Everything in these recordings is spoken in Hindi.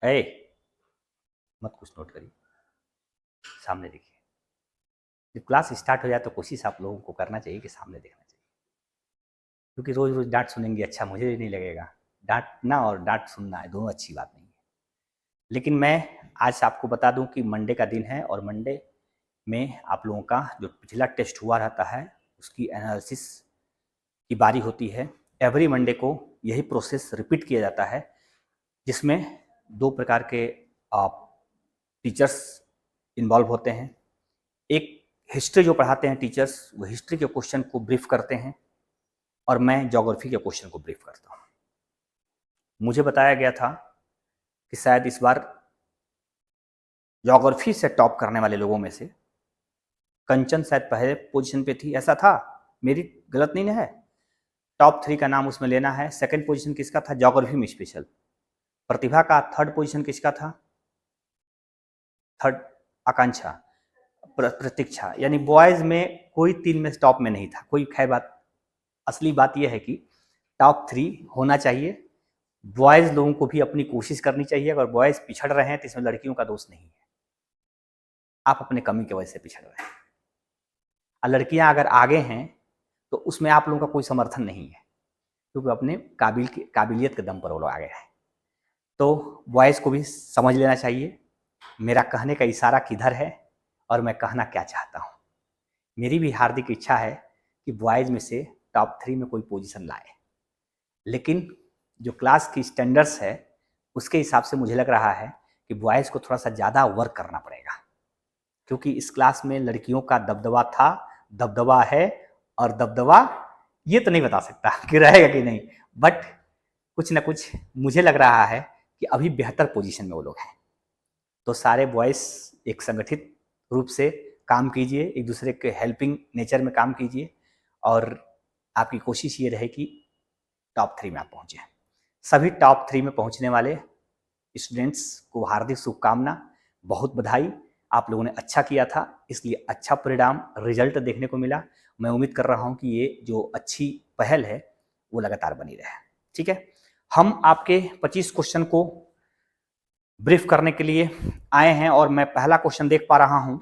ए मत कुछ नोट करिए, सामने देखिए। जब क्लास स्टार्ट हो जाए तो कोशिश आप लोगों को करना चाहिए कि सामने देखना चाहिए, क्योंकि रोज रोज डांट सुनेंगे अच्छा मुझे नहीं लगेगा। डांटना और डांट सुनना है दोनों अच्छी बात नहीं है। लेकिन मैं आज आपको बता दूं कि मंडे का दिन है और मंडे में आप लोगों का जो पिछला टेस्ट हुआ रहता है उसकी एनालिसिस की बारी होती है। एवरी मंडे को यही प्रोसेस रिपीट किया जाता है, जिसमें दो प्रकार के टीचर्स इन्वॉल्व होते हैं। एक हिस्ट्री जो पढ़ाते हैं टीचर्स, वो हिस्ट्री के क्वेश्चन को ब्रीफ करते हैं और मैं ज्योग्राफी के क्वेश्चन को ब्रीफ करता हूँ। मुझे बताया गया था कि शायद इस बार ज्योग्राफी से टॉप करने वाले लोगों में से कंचन शायद पहले पोजीशन पे थी, ऐसा था, मेरी गलत नहीं है। टॉप 3 का नाम उसमें लेना है। सेकंड पोजीशन किसका था ज्योग्राफी में स्पेशल? प्रतिभा का। थर्ड पोजीशन किसका था? थर्ड आकांक्षा, प्रतीक्षा। यानी बॉयज में कोई 3 में टॉप में नहीं था कोई। खैर बात, असली बात यह है कि टॉप 3 होना चाहिए। बॉयज लोगों को भी अपनी कोशिश करनी चाहिए। अगर बॉयज पिछड़ रहे हैं तो इसमें लड़कियों का दोष नहीं है, आप अपने कमी की वजह से पिछड़ रहे हैं। और लड़कियां अगर आगे हैं तो उसमें आप लोगों का कोई समर्थन नहीं है, क्योंकि अपने काबिलियत के दम पर वो लोग आगे हैं। तो बॉयज को भी समझ लेना चाहिए मेरा कहने का इशारा किधर है और मैं कहना क्या चाहता हूँ। मेरी भी हार्दिक इच्छा है कि बॉयज में से टॉप 3 में कोई पोजीशन लाए, लेकिन जो क्लास की स्टैंडर्ड्स है उसके हिसाब से मुझे लग रहा है कि बॉयज को थोड़ा सा ज़्यादा वर्क करना पड़ेगा, क्योंकि इस क्लास में लड़कियों का दबदबा था, दबदबा है, और दबदबा ये तो नहीं बता सकता कि रहेगा कि नहीं, बट कुछ ना कुछ मुझे लग रहा है कि अभी बेहतर पोजीशन में वो लोग हैं। तो सारे बॉयज एक संगठित रूप से काम कीजिए, एक दूसरे के हेल्पिंग नेचर में काम कीजिए, और आपकी कोशिश ये रहे कि टॉप 3 में आप पहुँचे। सभी टॉप 3 में पहुँचने वाले स्टूडेंट्स को हार्दिक शुभकामना, बहुत बधाई। आप लोगों ने अच्छा किया था, इसलिए अच्छा परिणाम रिजल्ट देखने को मिला। मैं उम्मीद कर रहा हूँ कि ये जो अच्छी पहल है वो लगातार बनी रहे। ठीक है, हम आपके 25 क्वेश्चन को ब्रीफ करने के लिए आए हैं और मैं पहला क्वेश्चन देख पा रहा हूं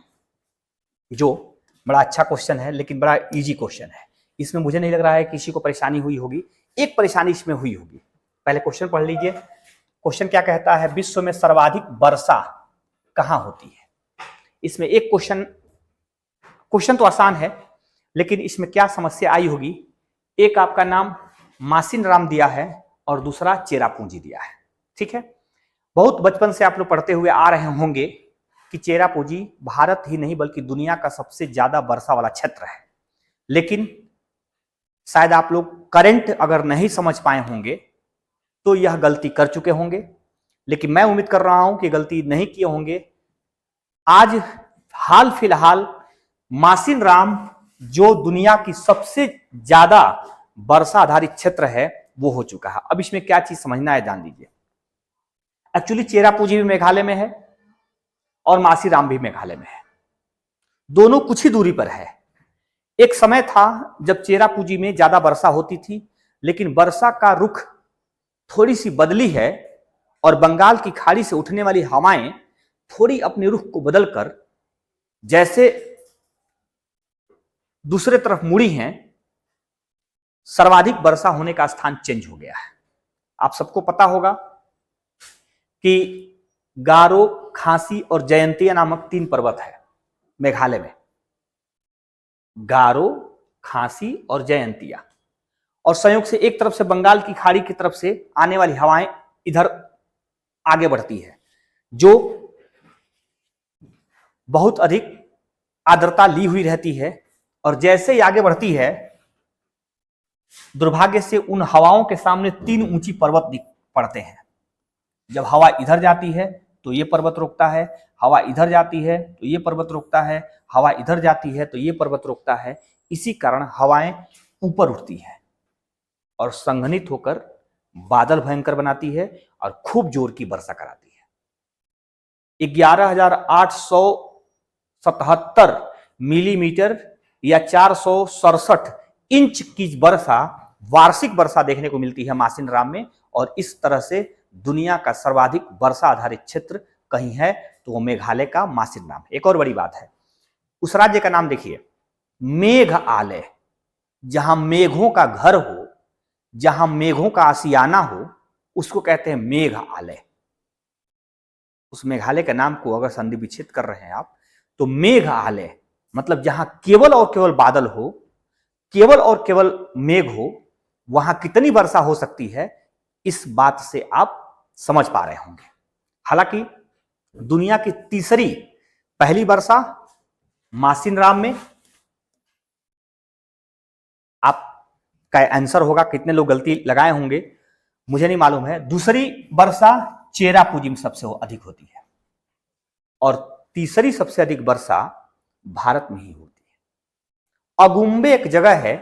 जो बड़ा अच्छा क्वेश्चन है, लेकिन बड़ा इजी क्वेश्चन है। इसमें मुझे नहीं लग रहा है किसी को परेशानी हुई होगी। एक परेशानी इसमें हुई होगी। पहले क्वेश्चन पढ़ लीजिए। क्वेश्चन क्या कहता है? विश्व में सर्वाधिक वर्षा कहां होती है? इसमें एक क्वेश्चन तो आसान है, लेकिन इसमें क्या समस्या आई होगी? एक आपका नाम मासिन राम दिया है और दूसरा चेरापूंजी दिया है। ठीक है, बहुत बचपन से आप लोग पढ़ते हुए आ रहे होंगे कि चेरापूंजी भारत ही नहीं बल्कि दुनिया का सबसे ज्यादा वर्षा वाला क्षेत्र है। लेकिन शायद आप लोग करंट अगर नहीं समझ पाए होंगे तो यह गलती कर चुके होंगे, लेकिन मैं उम्मीद कर रहा हूं कि गलती नहीं किए होंगे। आज हाल फिलहाल मासिन राम जो दुनिया की सबसे ज्यादा वर्षा आधारित क्षेत्र है वो हो चुका है। अब इसमें क्या चीज समझना है जान लीजिए। एक्चुअली चेरापूंजी भी मेघालय में है और मासीराम भी मेघालय में है, दोनों कुछ ही दूरी पर है। एक समय था जब चेरापूंजी में ज्यादा वर्षा होती थी, लेकिन वर्षा का रुख थोड़ी सी बदली है और बंगाल की खाड़ी से उठने वाली हवाएं थोड़ी अपने रुख को बदलकर जैसे दूसरे तरफ मुड़ी हैं, सर्वाधिक वर्षा होने का स्थान चेंज हो गया है। आप सबको पता होगा कि गारो, खासी और जयंतिया नामक 3 पर्वत है मेघालय में। गारो, खासी और जयंतिया, और संयोग से एक तरफ से बंगाल की खाड़ी की तरफ से आने वाली हवाएं इधर आगे बढ़ती है, जो बहुत अधिक आर्द्रता ली हुई रहती है, और जैसे ही आगे बढ़ती है दुर्भाग्य से उन हवाओं के सामने 3 ऊंची पर्वत पड़ते हैं। जब हवा इधर जाती है तो ये पर्वत रुकता है, हवा इधर जाती है तो ये पर्वत रुकता है, हवा इधर जाती है तो ये पर्वत रुकता है। इसी कारण हवाएं ऊपर उठती है और संघनित होकर बादल भयंकर बनाती है और खूब जोर की वर्षा कराती है। 11,877 मिलीमीटर या 467 इंच की वर्षा, वार्षिक वर्षा देखने को मिलती है मासिन राम में, और इस तरह से दुनिया का सर्वाधिक वर्षा आधारित क्षेत्र कहीं है तो वो मेघालय का मासिनराम। एक और बड़ी बात है, उस राज्य का नाम देखिए, मेघालय, जहां मेघों का घर हो, जहां मेघों का आशियाना हो, उसको कहते हैं मेघालय। उस मेघालय के नाम को अगर संधि विच्छेद कर रहे हैं आप, तो मेघालय मतलब जहां केवल और केवल बादल हो, केवल और केवल मेघ हो, वहां कितनी वर्षा हो सकती है, इस बात से आप समझ पा रहे होंगे। हालांकि दुनिया की तीसरी पहली वर्षा मासिनराम में, आपका आंसर होगा, कितने लोग गलती लगाए होंगे मुझे नहीं मालूम है। दूसरी वर्षा चेरापूंजी में सबसे अधिक होती है और तीसरी सबसे अधिक वर्षा भारत में ही होती है। अगुम्बे एक जगह है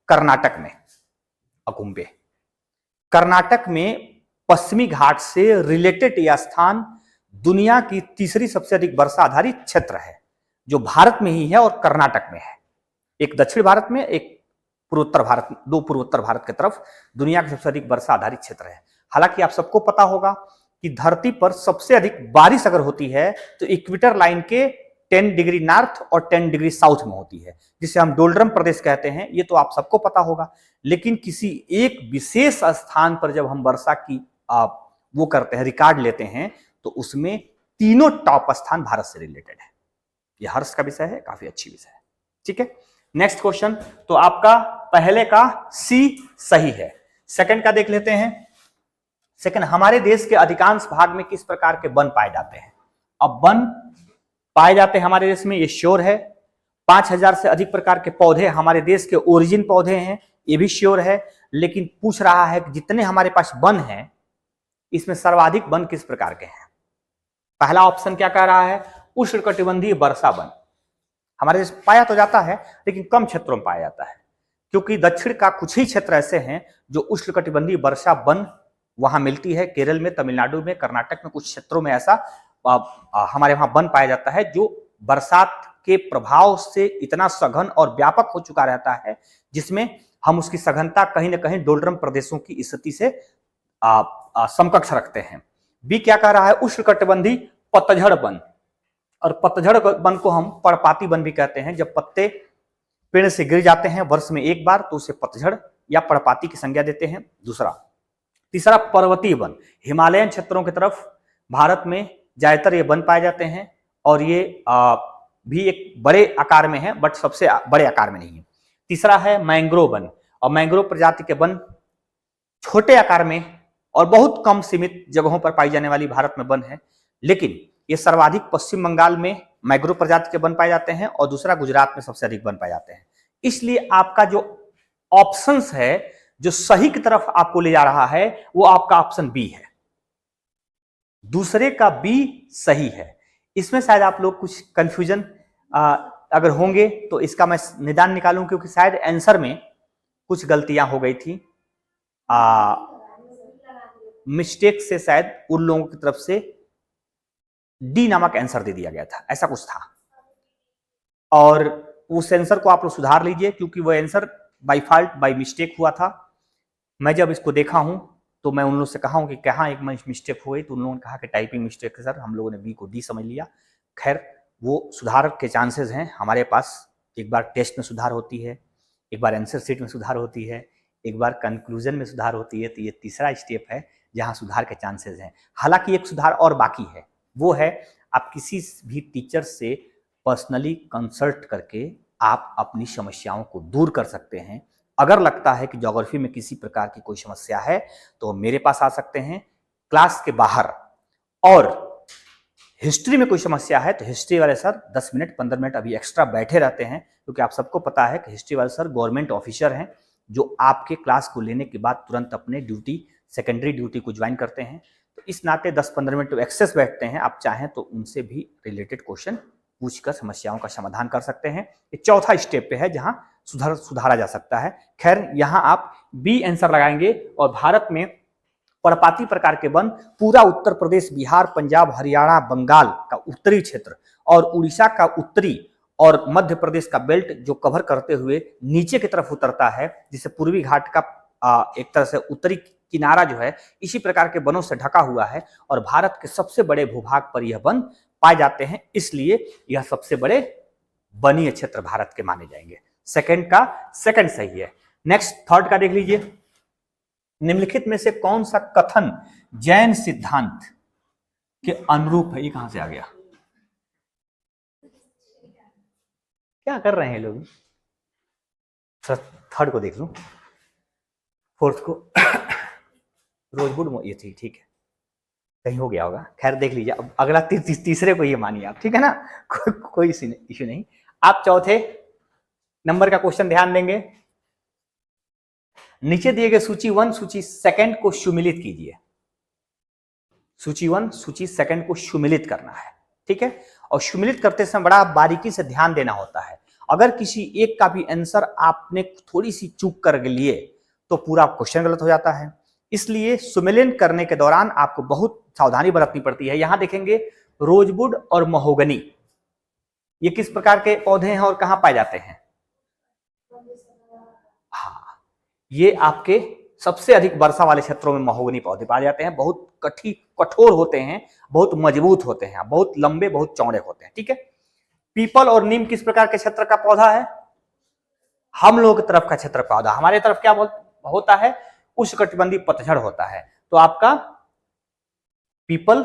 कर्नाटक में, अगुम्बे कर्नाटक में पश्चिमी घाट से रिलेटेड यह स्थान दुनिया की तीसरी सबसे अधिक वर्षा आधारित क्षेत्र है, जो भारत में ही है और कर्नाटक में है। एक दक्षिण भारत में, एक पूर्वोत्तर भारत, दो पूर्वोत्तर भारत की तरफ दुनिया का सबसे अधिक वर्षा आधारित क्षेत्र है। हालांकि आप सबको पता होगा कि धरती पर सबसे अधिक बारिश अगर होती है तो इक्वेटर लाइन के 10 डिग्री नॉर्थ और 10 डिग्री साउथ में होती है, जिसे हम डोल्ड्रम प्रदेश कहते हैं। ये तो आप सबको पता होगा। लेकिन किसी एक विशेष स्थान पर जब हम वर्षा की वो करते हैं, रिकॉर्ड लेते हैं, तो उसमें तीनों टॉप स्थान भारत से रिलेटेड है। यह हर्ष का विषय है, काफी अच्छी विषय है। ठीक है, नेक्स्ट क्वेश्चन। तो आपका पहले का सी सही है। सेकंड का देख लेते हैं। सेकंड, हमारे देश के अधिकांश भाग में किस प्रकार के वन पाए जाते हैं? अब वन पाए जाते हैं हमारे देश में, ये श्योर है। 5000 से अधिक प्रकार के पौधे हमारे देश के ओरिजिन पौधे हैं, ये भी श्योर है। लेकिन पूछ रहा है कि जितने हमारे पास वन हैं, इसमें सर्वाधिक वन किस प्रकार के हैं? पहला ऑप्शन क्या कह रहा है? उष्णकटिबंधीय वर्षा वन। हमारे देश पाया तो जाता है लेकिन कम क्षेत्रों में पाया जाता है, क्योंकि दक्षिण का कुछ ही क्षेत्र ऐसे हैं जो उष्णकटिबंधीय वर्षा वन वहां मिलती है। केरल में, तमिलनाडु में, कर्नाटक में कुछ क्षेत्रों में ऐसा हमारे वहां वन पाया जाता है, जो बरसात के प्रभाव से इतना सघन और व्यापक हो चुका रहता है, जिसमें हम उसकी सघनता कहीं ना कहीं डोल्ड्रम प्रदेशों की स्थिति से समकक्ष रखते हैं। बी क्या कह रहा है? उष्णकटिबंधीय पतझड़ वन। और पतझड़ वन को हम पर्णपाती वन भी कहते हैं। जब पत्ते पेड़ से गिर जाते हैं वर्ष में एक बार, तो उसे पतझड़ या पर्णपाती की संज्ञा देते हैं। तीसरा पर्वतीय वन। हिमालयन क्षेत्रों की तरफ भारत में ज्यादातर ये वन पाए जाते हैं, और ये भी एक बड़े आकार में है, बट सबसे बड़े आकार में नहीं है। तीसरा है मैंग्रोव वन। और मैंग्रोव प्रजाति के वन छोटे आकार में और बहुत कम सीमित जगहों पर पाई जाने वाली भारत में वन है। लेकिन ये सर्वाधिक पश्चिम बंगाल में मैंग्रोव प्रजाति के वन पाए जाते हैं, और दूसरा गुजरात में सबसे अधिक वन पाए जाते हैं। इसलिए आपका जो ऑप्शंस है, जो सही की तरफ आपको ले जा रहा है, वो आपका ऑप्शन बी है। दूसरे का बी सही है। इसमें शायद आप लोग कुछ कंफ्यूजन अगर होंगे तो इसका मैं निदान निकालूं, क्योंकि शायद आंसर में कुछ गलतियां हो गई थी। मिस्टेक से शायद उन लोगों की तरफ से डी नामक आंसर दे दिया गया था, ऐसा कुछ था। और उस आंसर को आप लोग सुधार लीजिए, क्योंकि वो answer by fault, by mistake हुआ था। मैं जब इसको देखा हूं तो मैं उन लोगों से कहा हूं कि कहाँ एक मिस्टेक हो गई, तो उन लोगों ने कहा कि टाइपिंग मिस्टेक है सर। हम लोगों ने बी को डी समझ लिया। खैर, वो सुधार के चांसेस हैं हमारे पास। एक बार टेस्ट में सुधार होती है, एक बार आंसर शीट में सुधार होती है, एक बार कंक्लूजन में सुधार होती है। तो ये तीसरा स्टेप है जहां सुधार के चांसेस हैं। हालांकि एक सुधार और बाकी है, वो है आप किसी भी टीचर से पर्सनली कंसल्ट करके आप अपनी समस्याओं को दूर कर सकते हैं। अगर लगता है कि ज्योग्राफी में किसी प्रकार की कोई समस्या है तो मेरे पास आ सकते हैं क्लास के बाहर। और हिस्ट्री में कोई समस्या है तो हिस्ट्री वाले सर 10 मिनट 15 मिनट अभी एक्स्ट्रा बैठे रहते हैं, क्योंकि आप सबको पता है कि हिस्ट्री वाले सर गवर्नमेंट ऑफिसर हैं, जो आपके क्लास को लेने के बाद तुरंत अपने ड्यूटी, सेकेंडरी ड्यूटी को ज्वाइन करते हैं। तो इस नाते 10-15 मिनट तो एक्सेस बैठते हैं। आप चाहें तो उनसे भी रिलेटेड क्वेश्चन पूछकर समस्याओं का समाधान कर सकते हैं। ये चौथा स्टेप पे है जहां सुधारा जा सकता है। खैर, यहां आप बी आंसर लगाएंगे। और भारत में पर्णपाती प्रकार के वन पूरा उत्तर प्रदेश, बिहार, पंजाब, हरियाणा, बंगाल का उत्तरी क्षेत्र और उड़ीसा का उत्तरी और मध्य प्रदेश का बेल्ट जो कवर करते हुए नीचे की तरफ उतरता है, जिसे पूर्वी घाट का एक तरह से उत्तरी किनारा जो है इसी प्रकार के वनों से ढका हुआ है और भारत के सबसे बड़े भूभाग पर यह वन पाए जाते हैं, इसलिए यह सबसे बड़े वनीय क्षेत्र भारत के माने जाएंगे। सेकंड सही है। नेक्स्ट थर्ड का देख लीजिए, निम्नलिखित में से कौन सा कथन जैन सिद्धांत के अनुरूप है? ये कहां से आ गया? क्या कर रहे हैं लोग? थर्ड को देख लूं, फोर्थ को रोजवुड, ये ठीक है, कहीं हो गया होगा, खैर देख लीजिए। अब अगला तीसरे को ये मानिए आप, ठीक है ना, कोई इशू नहीं। आप चौथे नंबर का क्वेश्चन ध्यान देंगे। नीचे दिए गए सूची 1 सूची 2 को सुमिलित कीजिए। सूची 1 सूची 2 को सुमिलित करना है, ठीक है। और सुमिलित करते समय बड़ा बारीकी से ध्यान देना होता है। अगर किसी एक का भी आंसर आपने थोड़ी सी चूक कर लिए तो पूरा क्वेश्चन गलत हो जाता है। इसलिए सुमिलन करने के दौरान आपको बहुत सावधानी बरतनी पड़ती है। यहां देखेंगे रोजवुड और महोगनी, ये किस प्रकार के पौधे हैं और कहां पाए जाते हैं? हाँ, ये आपके सबसे अधिक वर्षा वाले क्षेत्रों में महोगनी पौधे पाए जाते हैं। बहुत कठोर होते हैं, बहुत मजबूत होते हैं, बहुत लंबे, बहुत चौड़े होते हैं, ठीक है। पीपल और नीम किस प्रकार के क्षेत्र का पौधा है? हम लोगों की तरफ का क्षेत्र पौधा। हमारे तरफ क्या होता है? उष्णकटिबंधीय पतझड़ होता है, तो आपका पीपल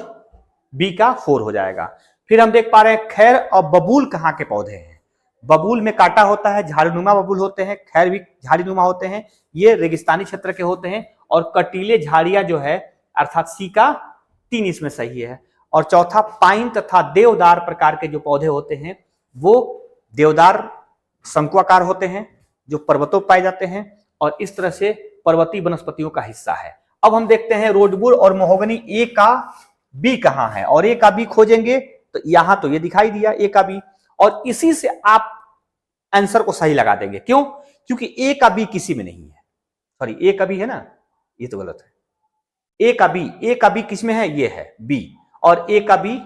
बी का 4 हो जाएगा। फिर हम देख पा रहे हैं खैर और बबूल कहाँ के पौधे हैं? बबूल में कांटा होता है, झाड़ीनुमा बबूल होते हैं, खैर भी झाड़ीनुमा होते हैं, ये रेगिस्तानी क्षेत्र के होते हैं। और कटीले झाड़ियां जो है अर्थात सी का 3 इसमें सही है। और चौथा पाइन तथा देवदार प्रकार के जो पौधे होते हैं वो देवदार शंकुआकार होते हैं जो पर्वतों पर पाए जाते हैं और इस तरह से पर्वतीय वनस्पतियों का हिस्सा है। अब हम देखते हैं रोजवुड और महोगनी ए का बी कहां है, और ए का बी खोजेंगे तो यहां तो ये दिखाई दिया ए का बी, और इसी से आप आंसर को सही लगा देंगे। क्यों? क्योंकि ए का बी किसी में नहीं है। सॉरी, ए का बी है ना, ये तो गलत है। ए का बी किस में है? ये है बी, और ए का बी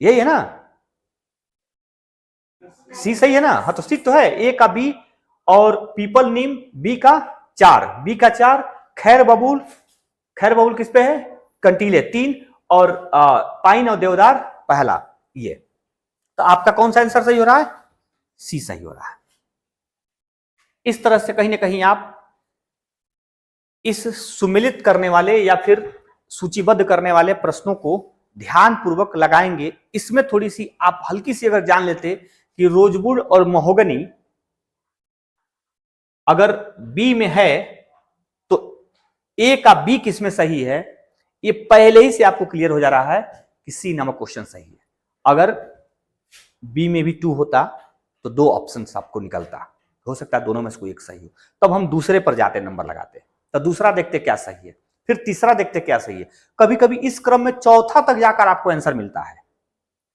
यही है ना, सी सही है ना। हाँ तो सी तो है, ए का बी, और पीपल नीम बी का 4, खैर बबूल किस पे है? कंटीले 3, और पाइन और देवदार पहला। ये तो आपका कौन सा आंसर सही हो रहा है? सी सही हो रहा है। इस तरह से कहीं ना कहीं आप इस सुमिलित करने वाले या फिर सूचीबद्ध करने वाले प्रश्नों को ध्यान पूर्वक लगाएंगे। इसमें थोड़ी सी आप हल्की सी अगर जान लेते कि रोजवुड और महोगनी अगर बी में है तो ए का बी किस में सही है, ये पहले ही से आपको क्लियर हो जा रहा है कि सी नामक क्वेश्चन सही है। अगर बी में भी 2 होता तो 2 ऑप्शन आपको निकलता, हो सकता है दोनों में से कोई एक सही हो, तब हम दूसरे पर जाते, नंबर लगाते, तो दूसरा देखते क्या सही है, फिर तीसरा देखते क्या सही है। कभी कभी इस क्रम में चौथा तक जाकर आपको आंसर मिलता है,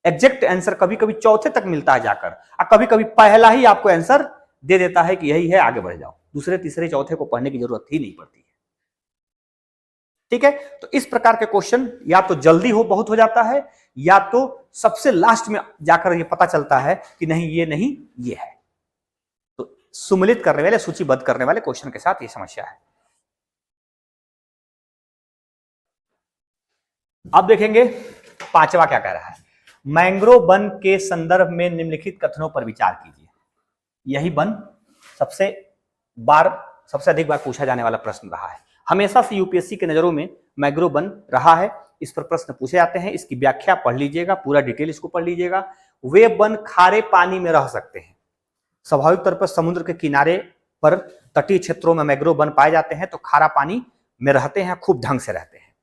एग्जैक्ट आंसर कभी कभी चौथे तक मिलता है जाकर, और कभी कभी पहला ही आपको आंसर दे देता है कि यही है, आगे बढ़ जाओ, दूसरे तीसरे चौथे को पढ़ने की जरूरत ही नहीं पड़ती है। ठीक है, तो इस प्रकार के क्वेश्चन या तो जल्दी बहुत हो जाता है, या तो सबसे लास्ट में जाकर ये पता चलता है कि नहीं ये नहीं ये है। तो सुमिलित करने वाले, सूचीबद्ध करने वाले क्वेश्चन के साथ ये समस्या है। अब देखेंगे 5वां क्या कह रहा है। मैंग्रोव वन के संदर्भ में निम्नलिखित कथनों पर विचार कीजिए। यही वन सबसे अधिक बार पूछा जाने वाला प्रश्न रहा है। हमेशा से यूपीएससी के नजरों में मैंग्रोव वन रहा है, इस पर प्रश्न पूछे जाते हैं। इसकी व्याख्या पढ़ लीजिएगा, पूरा डिटेल इसको पढ़ लीजिएगा। वे वन खारे पानी में रह सकते हैं। स्वाभाविक तौर पर समुद्र के किनारे पर तटीय क्षेत्रों में मैंग्रोव वन पाए जाते हैं, तो खारा पानी में रहते हैं, खूब ढंग से रहते हैं।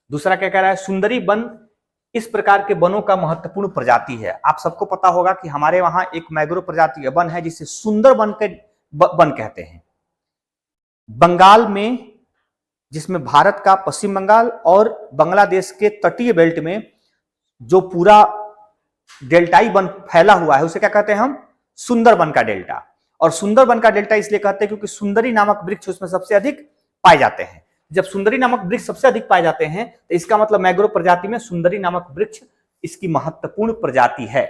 दूसरा क्या कह रहा है, सुंदरी वन इस प्रकार के वनों का महत्वपूर्ण प्रजाति है। आप सबको पता होगा कि हमारे वहां एक मैंग्रोव प्रजाति का वन है जिसे सुंदर वन कहते हैं। बंगाल में, जिसमें भारत का पश्चिम बंगाल और बांग्लादेश के तटीय बेल्ट में जो पूरा डेल्टाई वन फैला हुआ है, उसे क्या कहते हैं हम? सुंदरबन का डेल्टा। और सुंदरबन का डेल्टा इसलिए कहते हैं क्योंकि सुंदरी नामक वृक्ष उसमें सबसे अधिक पाए जाते हैं। जब सुंदरी नामक वृक्ष सबसे अधिक पाए जाते हैं तो इसका मतलब मैंग्रोव प्रजाति में सुंदरी नामक वृक्ष इसकी महत्वपूर्ण प्रजाति है।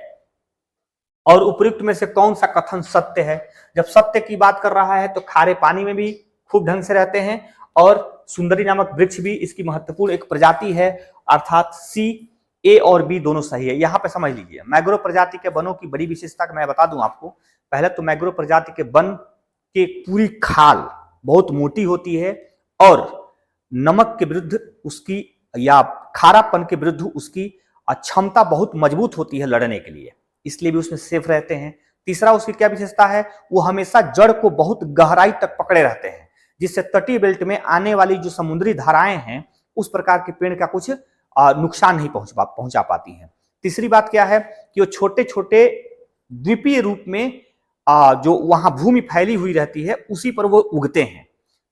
और उपयुक्त में से कौन सा कथन सत्य है? जब सत्य की बात कर रहा है तो खारे पानी में भी खूब ढंग से रहते हैं। और सुंदरी नामक वृक्ष भी इसकी महत्वपूर्ण एक प्रजाति है, अर्थात सी, ए और बी दोनों सही है। यहां पे समझ लीजिए मैंग्रोव प्रजाति के वनों की बड़ी विशेषता मैं बता दूं आपको। पहले तो मैंग्रोव प्रजाति के वन की पूरी खाल बहुत मोटी होती है और नमक के विरुद्ध उसकी या खारापन के विरुद्ध उसकी क्षमता बहुत मजबूत होती है लड़ने के लिए, इसलिए भी उसमें सेफ रहते हैं। तीसरा उसकी क्या विशेषता है, वो हमेशा जड़ को बहुत गहराई तक पकड़े रहते हैं, जिससे तटीय बेल्ट में आने वाली जो समुद्री धाराएं हैं उस प्रकार के पेड़ का कुछ नुकसान नहीं पहुंचा पाती हैं। तीसरी बात क्या है कि वो छोटे छोटे द्वीपीय रूप में जो वहां भूमि फैली हुई रहती है उसी पर वो उगते हैं।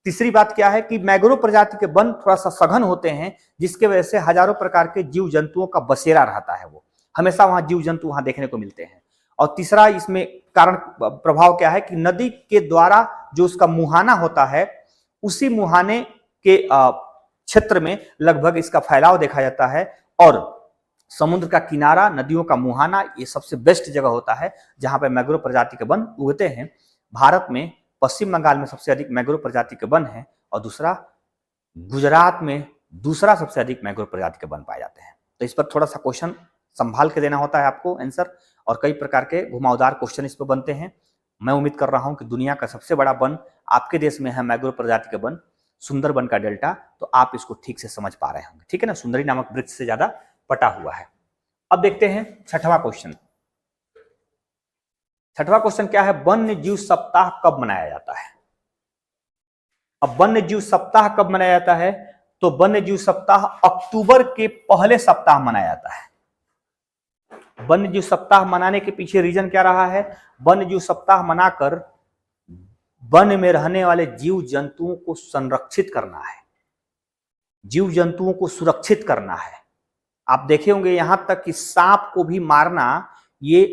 तीसरी बात क्या है कि मैंग्रोव प्रजाति के वन थोड़ा सा सघन होते हैं, जिसके वजह से हजारों प्रकार के जीव जंतुओं का बसेरा रहता है, वो हमेशा वहां जीव जंतु वहां देखने को मिलते हैं। और तीसरा इसमें कारण प्रभाव क्या है कि नदी के द्वारा जो उसका मुहाना होता है उसी मुहाने के क्षेत्र में लगभग इसका फैलाव देखा जाता है। और समुद्र का किनारा, नदियों का मुहाना, ये सबसे बेस्ट जगह होता है जहां पर मैंग्रोव प्रजाति के वन उगते हैं। भारत में पश्चिम बंगाल में सबसे अधिक मैंग्रोव प्रजाति के वन है और दूसरा गुजरात में दूसरा सबसे अधिक मैंग्रोव प्रजाति के वन पाए जाते हैं। तो इस पर थोड़ा सा क्वेश्चन संभाल के देना होता है आपको आंसर, और कई प्रकार के घुमावदार क्वेश्चन इस पर बनते हैं। मैं उम्मीद कर रहा हूं कि दुनिया का सबसे बड़ा वन आपके देश में है मैंग्रोव प्रजाति के वन, सुंदरबन का डेल्टा, तो आप इसको ठीक से समझ पा रहे होंगे, ठीक है ना। सुंदरी नामक वृक्ष से ज्यादा पटा हुआ है। अब देखते हैं छठवां क्वेश्चन। छठवां क्वेश्चन क्या है, वन्य जीव सप्ताह कब मनाया जाता है। अब वन्य जीव सप्ताह कब मनाया जाता है, तो वन्य जीव सप्ताह अक्टूबर के पहले सप्ताह मनाया जाता है। वन्य जीव सप्ताह मनाने के पीछे रीजन क्या रहा है, वन्य जीव सप्ताह मनाकर वन में रहने वाले जीव जंतुओं को संरक्षित करना है, जीव जंतुओं को सुरक्षित करना है। आप देखे होंगे यहां तक कि सांप को भी मारना ये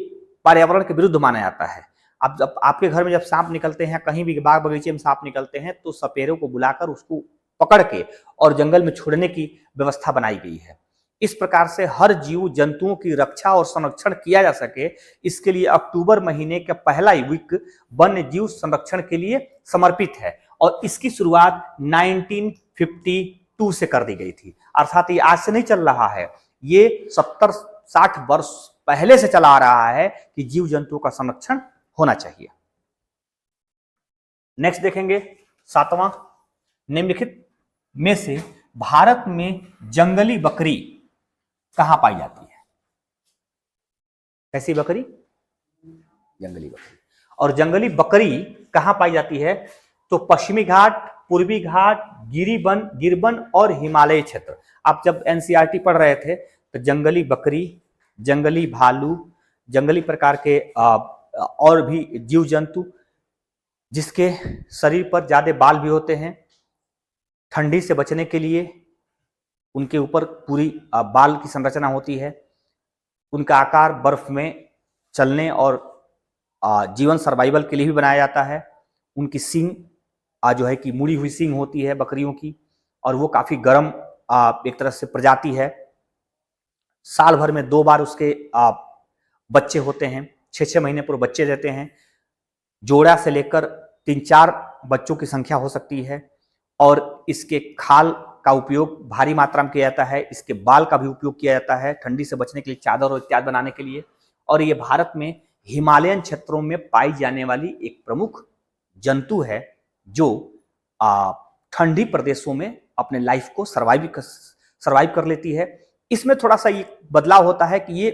पर्यावरण के विरुद्ध माना जाता है। अब जब आपके घर में जब सांप निकलते हैं, कहीं भी बाग बगीचे में सांप निकलते हैं, तो सपेरों को बुलाकर उसको पकड़ के और जंगल में छोड़ने की व्यवस्था बनाई गई है। इस प्रकार से हर जीव जंतुओं की रक्षा और संरक्षण किया जा सके, इसके लिए अक्टूबर महीने का पहला वीक वन्य जीव संरक्षण के लिए समर्पित है। और इसकी शुरुआत 1952 से कर दी गई थी, अर्थात ये आज से नहीं चल रहा है, ये 70-60 वर्ष पहले से चला आ रहा है कि जीव जंतुओं का संरक्षण होना चाहिए। नेक्स्ट देखेंगे 7वां, निम्नलिखित में से भारत में जंगली बकरी कहां पाई जाती है। कैसी बकरी, जंगली बकरी। और जंगली बकरी कहां पाई जाती है, तो पश्चिमी घाट, पूर्वी घाट, गिरबन और हिमालय क्षेत्र। आप जब एनसीईआरटी पढ़ रहे थे तो जंगली बकरी, जंगली भालू, जंगली प्रकार के और भी जीव जंतु जिसके शरीर पर ज्यादा बाल भी होते हैं, ठंडी से बचने के लिए उनके ऊपर पूरी बाल की संरचना होती है, उनका आकार बर्फ में चलने और जीवन सर्वाइवल के लिए भी बनाया जाता है। उनकी सींग जो है कि मुड़ी हुई सींग होती है बकरियों की, और वो काफी गर्म एक तरह से प्रजाति है। साल भर में 2 बार उसके बच्चे होते हैं, 6-6 महीने पर बच्चे देते हैं। जोड़ा से लेकर 3-4 बच्चों की संख्या हो सकती है। और इसके खाल का उपयोग भारी मात्रा में किया जाता है, इसके बाल का भी उपयोग किया जाता है ठंडी से बचने के लिए, चादर और इत्यादि बनाने के लिए। और ये भारत में हिमालयन क्षेत्रों में पाई जाने वाली एक प्रमुख जंतु है जो ठंडी प्रदेशों में अपने लाइफ को सर्वाइव कर लेती है। इसमें थोड़ा सा ये बदलाव होता है कि ये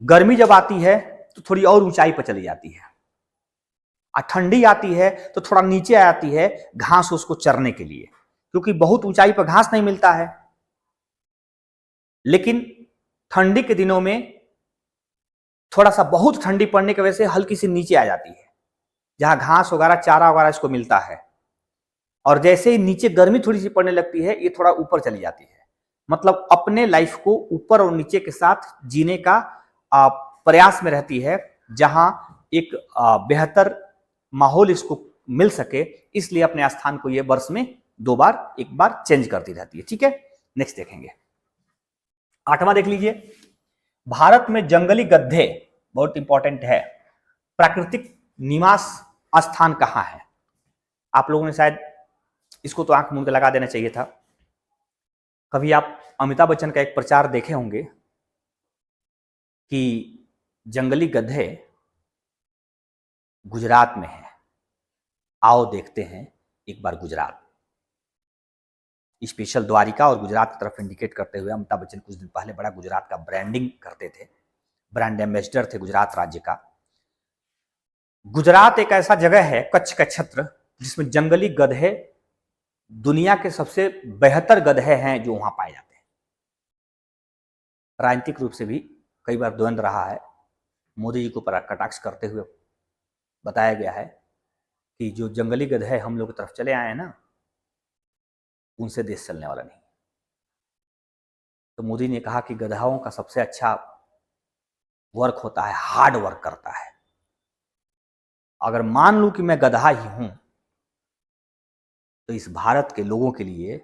गर्मी जब आती है तो थोड़ी और ऊंचाई पर चली जाती है, और ठंडी आती है तो थोड़ा नीचे आ जाती है घास उसको चरने के लिए, क्योंकि बहुत ऊंचाई पर घास नहीं मिलता है। लेकिन ठंडी के दिनों में थोड़ा सा बहुत ठंडी पड़ने की वजह से हल्की सी नीचे आ जाती है, जहां घास वगैरह चारा वगैरह इसको मिलता है। और जैसे ही नीचे गर्मी थोड़ी सी पड़ने लगती है, ये थोड़ा ऊपर चली जाती है। मतलब अपने लाइफ को ऊपर और नीचे के साथ जीने का प्रयास में रहती है, जहां एक बेहतर माहौल इसको मिल सके, इसलिए अपने स्थान को ये वर्ष में 2 बार, 1 बार चेंज करती रहती है। ठीक है, नेक्स्ट देखेंगे 8वां देख लीजिए। भारत में जंगली गधे बहुत इंपॉर्टेंट है, प्राकृतिक निवास स्थान कहां है। आप लोगों ने शायद इसको तो आंख मूंद के लगा देना चाहिए था। कभी आप अमिताभ बच्चन का एक प्रचार देखे होंगे कि जंगली गधे गुजरात में है, आओ देखते हैं एक बार गुजरात। स्पेशल द्वारिका और गुजरात की तरफ इंडिकेट करते हुए अमिताभ बच्चन कुछ दिन पहले बड़ा गुजरात का ब्रांडिंग करते थे, ब्रांड एम्बेसडर थे गुजरात राज्य का। गुजरात एक ऐसा जगह है, कच्छ का क्षेत्र, जिसमें जंगली गधे दुनिया के सबसे बेहतर गधे हैं जो वहां पाए जाते हैं। राजनीतिक रूप से भी कई बार द्वंद्व रहा है। मोदी जी को कटाक्ष करते हुए बताया गया है कि जो जंगली गधे हम लोग की तरफ चले आए हैं ना, उनसे देश चलने वाला नहीं। तो मोदी ने कहा कि गधाओं का सबसे अच्छा वर्क होता है, हार्ड वर्क करता है। अगर मान लूं कि मैं गधा ही हूं, तो इस भारत के लोगों के लिए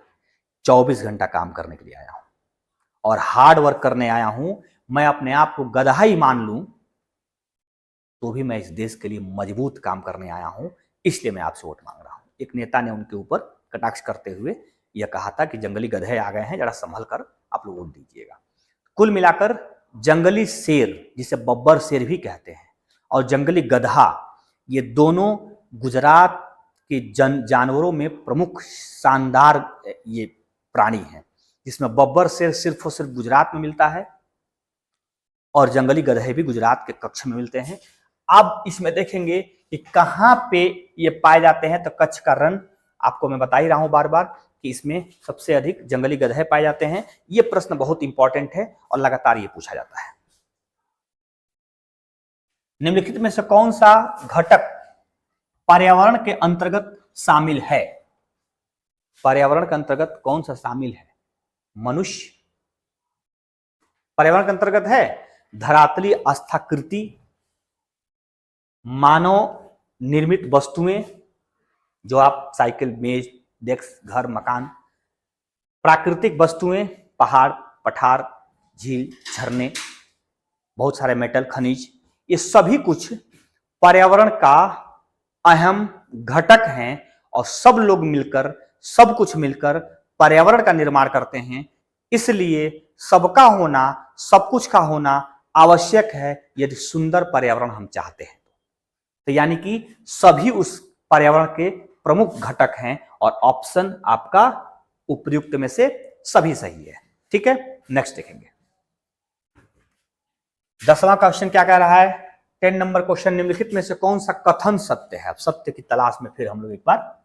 24 घंटा काम करने के लिए आया हूं और हार्ड वर्क करने आया हूं। मैं अपने आप को गधा ही मान लूं तो भी मैं इस देश के लिए मजबूत काम करने आया हूं, इसलिए मैं आपसे वोट मांग रहा हूं। एक नेता ने उनके ऊपर कटाक्ष करते हुए यह कहा था कि जंगली गधे आ गए हैं, जरा संभल कर आप लोग वोट दीजिएगा। कुल मिलाकर जंगली शेर, जिसे बब्बर शेर भी कहते हैं, और जंगली गधा, ये दोनों गुजरात के जानवरों में प्रमुख शानदार ये प्राणी हैं, जिसमें बब्बर शेर सिर्फ और सिर्फ गुजरात में मिलता है और जंगली गधे भी गुजरात के कच्छ में मिलते हैं। अब इसमें देखेंगे कि कहां पे ये पाए जाते हैं, तो कच्छ का रण आपको मैं बता ही रहा हूं बार बार कि इसमें सबसे अधिक जंगली गधे पाए जाते हैं। ये प्रश्न बहुत इंपॉर्टेंट है और लगातार ये पूछा जाता है। निम्नलिखित में से कौन सा घटक पर्यावरण के अंतर्गत शामिल है? पर्यावरण के अंतर्गत कौन सा शामिल है? मनुष्य पर्यावरण के अंतर्गत है। धरातलीय आस्थाकृति, मानव निर्मित वस्तुएं, जो आप साइकिल, मेज, डेस्क, घर, मकान, प्राकृतिक वस्तुएं, पहाड़, पठार, झील, झरने, बहुत सारे मेटल, खनिज, ये सभी कुछ पर्यावरण का अहम घटक हैं और सब लोग मिलकर, सब कुछ मिलकर पर्यावरण का निर्माण करते हैं। इसलिए सबका होना, सब कुछ का होना आवश्यक है यदि सुंदर पर्यावरण हम चाहते हैं। तो यानी कि सभी उस पर्यावरण के प्रमुख घटक हैं और ऑप्शन आपका उपयुक्त में से सभी सही है। ठीक है, नेक्स्ट देखेंगे। 10वां क्वेश्चन क्या कह रहा है? 10 नंबर क्वेश्चन, निम्नलिखित में से कौन सा कथन सत्य है? अब सत्य की तलाश में फिर हम लोग एक बार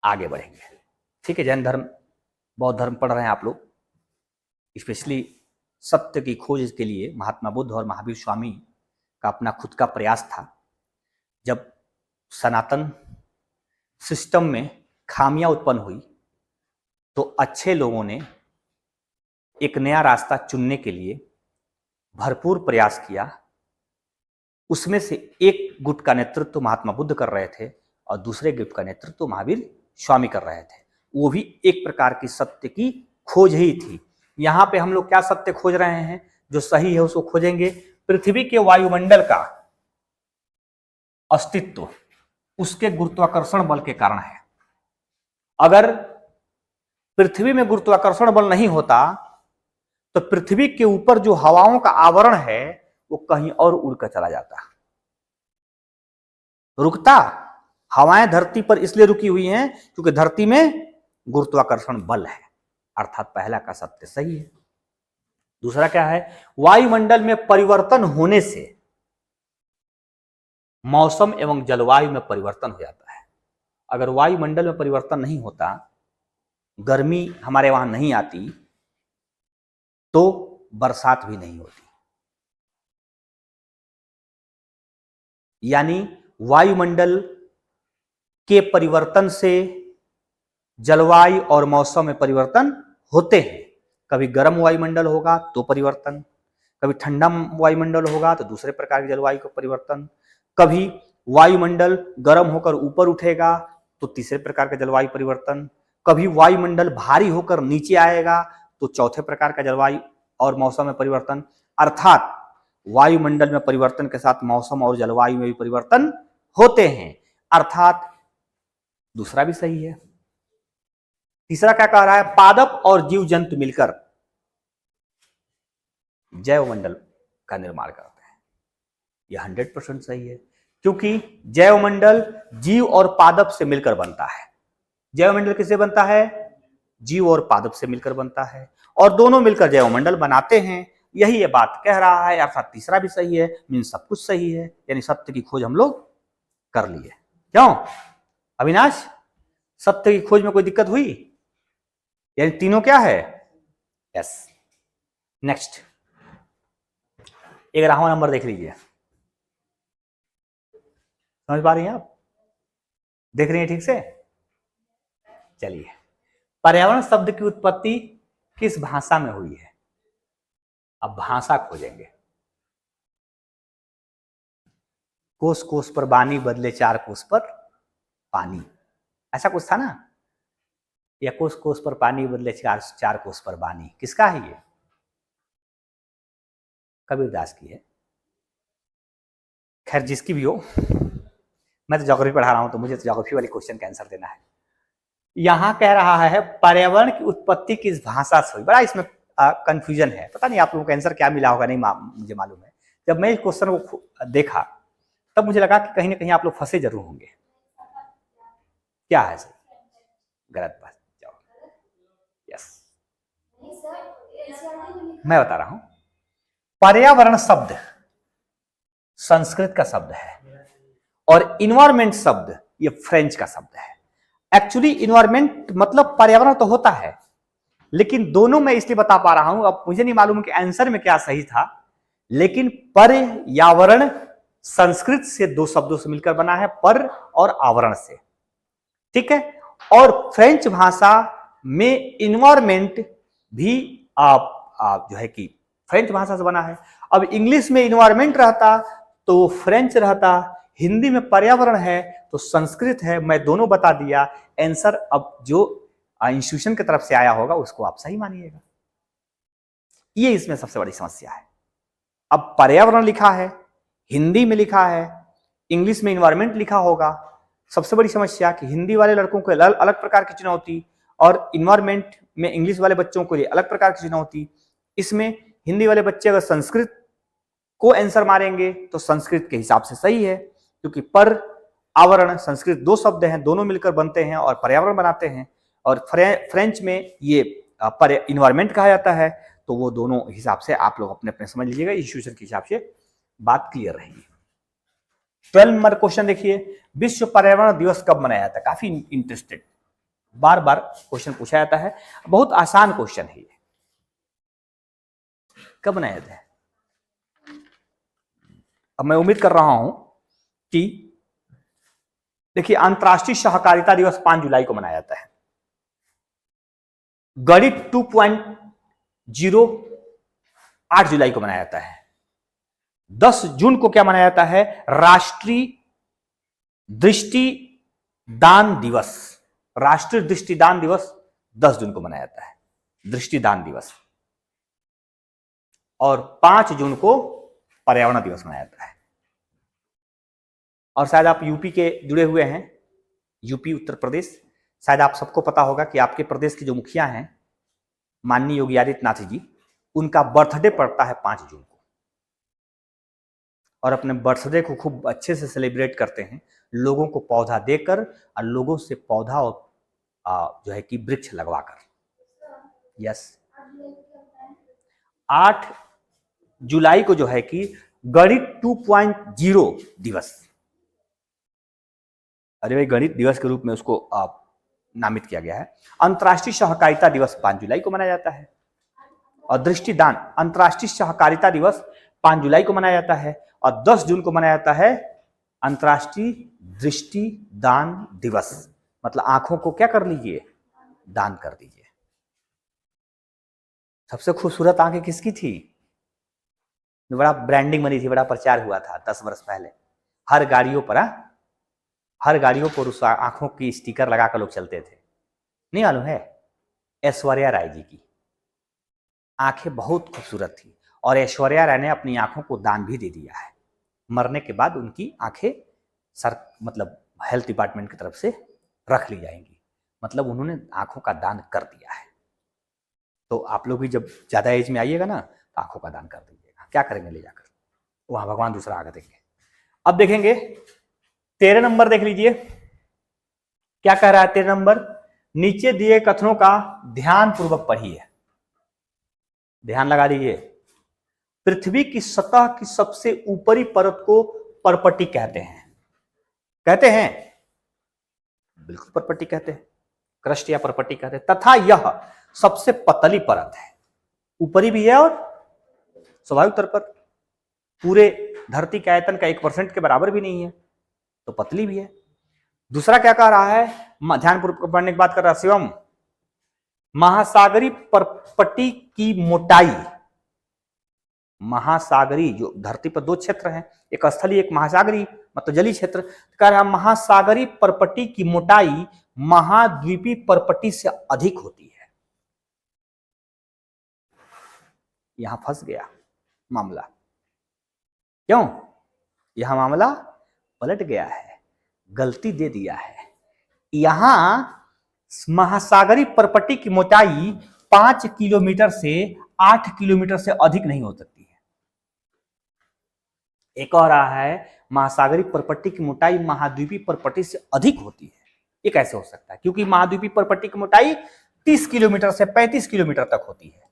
आगे बढ़ेंगे। ठीक है, जैन धर्म, बौद्ध धर्म पढ़ रहे हैं आप लोग, स्पेशली सत्य की खोज के लिए महात्मा बुद्ध और महावीर स्वामी का अपना खुद का प्रयास था। जब सनातन सिस्टम में खामियां उत्पन्न हुई तो अच्छे लोगों ने एक नया रास्ता चुनने के लिए भरपूर प्रयास किया। उसमें से एक गुट का नेतृत्व महात्मा बुद्ध कर रहे थे और दूसरे गुट का नेतृत्व महावीर स्वामी कर रहे थे। वो भी एक प्रकार की सत्य की खोज ही थी। यहां पे हम लोग क्या सत्य खोज रहे हैं? जो सही है उसको खोजेंगे। पृथ्वी के वायुमंडल का अस्तित्व उसके गुरुत्वाकर्षण बल के कारण है। अगर पृथ्वी में गुरुत्वाकर्षण बल नहीं होता तो पृथ्वी के ऊपर जो हवाओं का आवरण है वो कहीं और उड़कर चला जाता। रुकता, हवाएं धरती पर इसलिए रुकी हुई हैं क्योंकि धरती में गुरुत्वाकर्षण बल है। अर्थात पहला का सत्य सही है। दूसरा क्या है? वायुमंडल में परिवर्तन होने से मौसम एवं जलवायु में परिवर्तन हो जाता है। अगर वायुमंडल में परिवर्तन नहीं होता, गर्मी हमारे वहां नहीं आती, तो बरसात भी नहीं होती। यानी वायुमंडल के परिवर्तन से जलवायु और मौसम में परिवर्तन होते हैं। कभी गर्म वायुमंडल होगा तो परिवर्तन, कभी ठंडा वायुमंडल होगा तो दूसरे प्रकार की जलवायु का परिवर्तन, कभी वायुमंडल गर्म होकर ऊपर उठेगा तो तीसरे प्रकार का जलवायु परिवर्तन, कभी वायुमंडल भारी होकर नीचे आएगा तो चौथे प्रकार का जलवायु और मौसम में परिवर्तन। अर्थात वायुमंडल में परिवर्तन के साथ मौसम और जलवायु में भी परिवर्तन होते हैं। अर्थात दूसरा भी सही है। तीसरा क्या कह रहा है, पादप और जीव जंतु मिलकर जैवमंडल का निर्माण करते हैं। यह 100% सही है, क्योंकि जैवमंडल जीव और पादप से मिलकर बनता है। जैवमंडल किससे बनता है, जीव और पादप से मिलकर बनता है, और दोनों मिलकर जैवमंडल बनाते हैं। यही ये बात कह रहा है, अर्थात तीसरा भी सही है, मीन सब कुछ सही है, यानी सत्य की खोज हम लोग कर लिए। क्यों अविनाश, सत्य की खोज में कोई दिक्कत हुई? यानी तीनों क्या है, यस। नेक्स्ट 11वां नंबर देख लीजिए। समझ पा रही हैं आप, देख रही हैं ठीक से? चलिए, पर्यावरण शब्द की उत्पत्ति किस भाषा में हुई है? अब भाषा खोजेंगे। कोस कोस पर बानी बदले चार कोस पर पानी, ऐसा कुछ था ना, या कोस कोस पर पानी बदले चार कोस पर बानी, किसका है ये? कबीरदास की है। खैर जिसकी भी हो, मैं तो ज्योग्राफी पढ़ा रहा हूं तो मुझे तो ज्योग्राफी वाली क्वेश्चन का आंसर देना है। यहां कह रहा है पर्यावरण की उत्पत्ति किस भाषा से हुई। बड़ा इसमें कंफ्यूजन है, पता नहीं आप लोगों को आंसर क्या मिला होगा, नहीं मुझे मालूम है। जब मैं इस क्वेश्चन को देखा तब मुझे लगा कि कहीं ना कहीं आप लोग फंसे जरूर होंगे। क्या है सर? गलत बात, जाओ। यस, मैं बता रहा हूं, पर्यावरण शब्द संस्कृत का शब्द है और इन्वायरमेंट शब्द ये फ्रेंच का शब्द है। एक्चुअली इन्वायरमेंट मतलब पर्यावरण तो होता है, लेकिन दोनों मैं इसलिए बता पा रहा हूं, अब मुझे नहीं मालूम कि आंसर में क्या सही था, लेकिन पर्यावरण संस्कृत से दो शब्दों से मिलकर बना है, पर और आवरण से, ठीक है। और फ्रेंच भाषा में इन्वायरमेंट भी जो है कि फ्रेंच भाषा से बना है। अब इंग्लिश में इन्वायरमेंट रहता तो फ्रेंच रहता, हिंदी में पर्यावरण है तो संस्कृत है। मैं दोनों बता दिया, आंसर अब जो इंस्टीट्यूशन की तरफ से आया होगा उसको आप सही मानिएगा। ये इसमें सबसे बड़ी समस्या है। अब पर्यावरण लिखा है, हिंदी में लिखा है, इंग्लिश में इन्वायरमेंट लिखा होगा। सबसे बड़ी समस्या कि हिंदी वाले लड़कों को अलग प्रकार की चुनौती और इन्वायरमेंट में इंग्लिश वाले बच्चों को लिए अलग प्रकार की चुनौती। इसमें हिंदी वाले बच्चे अगर संस्कृत को आंसर मारेंगे तो संस्कृत के हिसाब से सही है, क्योंकि पर आवरण संस्कृत दो शब्द हैं, दोनों मिलकर बनते हैं और पर्यावरण बनाते हैं। और फ्रेंच में ये इन्वायरमेंट कहा जाता है। तो वो दोनों हिसाब से आप लोग अपने अपने समझ लीजिएगा, इंस्टीट्यूशन के हिसाब से बात क्लियर रहेगी। 12 नंबर क्वेश्चन देखिए, विश्व पर्यावरण दिवस कब मनाया जाता है? काफी इंटरेस्टेड, बार बार क्वेश्चन पूछा जाता है, बहुत आसान क्वेश्चन है ये। कब मनाया जाता है? अब मैं उम्मीद कर रहा हूं कि देखिए, अंतर्राष्ट्रीय सहकारिता दिवस 5 जुलाई को मनाया जाता है। गणित 2.0 8 जुलाई को मनाया जाता है। 10 जून को क्या मनाया जाता है? राष्ट्रीय दृष्टिदान दिवस। राष्ट्रीय दृष्टिदान दिवस 10 जून को मनाया जाता है, दृष्टिदान दिवस। और 5 जून को पर्यावरण दिवस मनाया जाता है। और शायद आप यूपी के जुड़े हुए हैं, यूपी उत्तर प्रदेश, शायद आप सबको पता होगा कि आपके प्रदेश के जो मुखिया हैं माननीय योगी आदित्यनाथ जी, उनका बर्थडे पड़ता है 5 जून को। और अपने बर्थडे को खूब अच्छे से सेलिब्रेट करते हैं, लोगों को पौधा देकर और लोगों से पौधा और जो है कि वृक्ष लगवाकर। यस, 8 जुलाई को जो है कि गणित 2.0 दिवस, अरे भाई गणित दिवस के रूप में उसको नामित किया गया है। अंतर्राष्ट्रीय सहकारिता दिवस 5 जुलाई को मनाया जाता है। और दृष्टिदान, अंतर्राष्ट्रीय सहकारिता दिवस 5 जुलाई को मनाया जाता है। और 10 जून को मनाया जाता है अंतर्राष्ट्रीय दृष्टिदान दिवस। मतलब आंखों को क्या कर लीजिए, दान कर दीजिए। सबसे खूबसूरत आंखें किसकी थी? बड़ा ब्रांडिंग बनी थी, बड़ा प्रचार हुआ था 10 वर्ष पहले, हर गाड़ियों पर हर गाड़ियों पर उस आंखों की स्टिकर लगाकर लोग चलते थे। नहीं मालूम है? ऐश्वर्या राय जी की आंखें बहुत खूबसूरत थी और ऐश्वर्या राय ने अपनी आंखों को दान भी दे दिया है। मरने के बाद उनकी आंखें मतलब हेल्थ डिपार्टमेंट की तरफ से रख ली जाएंगी, मतलब उन्होंने आंखों का दान कर दिया है। तो आप लोग भी जब ज्यादा एज में आइएगा ना तो आंखों का दान कर दीजिएगा। क्या करेंगे ले जाकर, वहां भगवान दूसरा आगे देंगे। अब देखेंगे 13 नंबर देख लीजिए क्या कह रहा है। 13 नंबर, नीचे दिए कथनों का ध्यान पूर्वक पढ़िए। ध्यान लगा दीजिए। पृथ्वी की सतह की सबसे ऊपरी परत को परपट्टी कहते हैं। कहते हैं, बिल्कुल परपट्टी कहते हैं, क्रस्ट या परपट्टी कहते हैं। तथा यह सबसे पतली परत है। ऊपरी भी है और स्वाभाविक तौर पर पूरे धरती के आयतन का 1% के बराबर भी नहीं है, तो पतली भी है। दूसरा क्या कह रहा है, ध्यानपूर्वक पढ़ने की बात कर रहा है शिवम। महासागरी परपट्टी की मोटाई, महासागरी जो धरती पर दो क्षेत्र हैं, एक स्थलीय एक महासागरी मतलब जलीय क्षेत्र, कह रहा है महासागरी परपट्टी की मोटाई महाद्वीपीय परपट्टी से अधिक होती है। यहां फंस गया मामला। क्यों? यह मामला पलट गया है, गलती दे दिया है। यहां महासागरी परपट्टी की मोटाई 5 किलोमीटर से 8 किलोमीटर से अधिक नहीं हो सकती है। एक और रहा है महासागरी परपट्टी की मोटाई महाद्वीपीय परपट्टी से अधिक होती है। ये कैसे हो सकता है? क्योंकि महाद्वीपीय परपट्टी की मोटाई 30 किलोमीटर से 35 किलोमीटर तक होती है।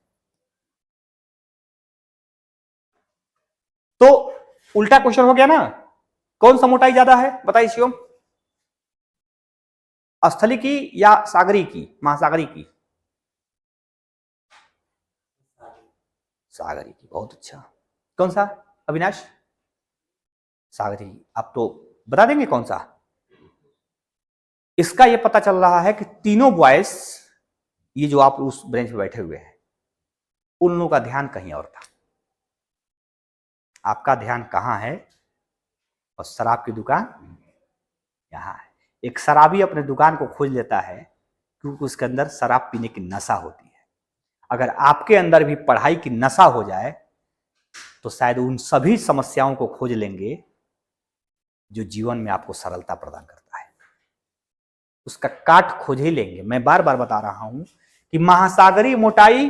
तो उल्टा क्वेश्चन हो गया ना, कौन सा मोटाई ज्यादा है बताइए शिवम, स्थली की या सागरी की? महासागरी की, सागरी की। बहुत अच्छा। कौन सा अविनाश? सागरी। आप तो बता देंगे कौन सा? इसका यह पता चल रहा है कि तीनों बॉयज, ये जो आप उस बेंच पे बैठे हुए हैं, उन लोगों का ध्यान कहीं और था। आपका ध्यान कहां है? और शराब की दुकान यहां है। एक शराबी अपने दुकान को खोज लेता है क्योंकि उसके अंदर शराब पीने की नशा होती है। अगर आपके अंदर भी पढ़ाई की नशा हो जाए तो शायद उन सभी समस्याओं को खोज लेंगे जो जीवन में आपको सरलता प्रदान करता है। उसका काट खोज ही लेंगे। मैं बार बार बता रहा हूं कि महासागरीय मोटाई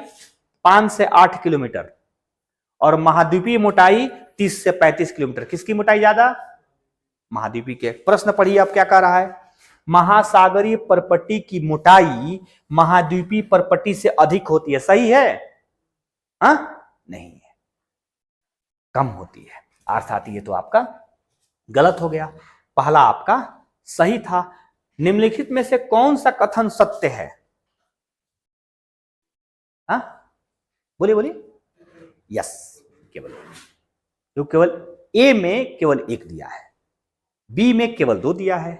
5 से 8 किलोमीटर और महाद्वीपीय मोटाई 30 से 35 किलोमीटर। किसकी मोटाई ज्यादा? महाद्वीपीय के। प्रश्न पढ़िए अब क्या कह रहा है। महासागरीय परपट्टी की मोटाई महाद्वीपीय परपट्टी से अधिक होती है। सही है? हा? नहीं है, कम होती है। अर्थात ये तो आपका गलत हो गया। पहला आपका सही था। निम्नलिखित में से कौन सा कथन सत्य है? हा? बोलिए बोलिए। यस, केवल तो केवल ए में केवल 1 दिया है, बी में केवल 2 दिया है,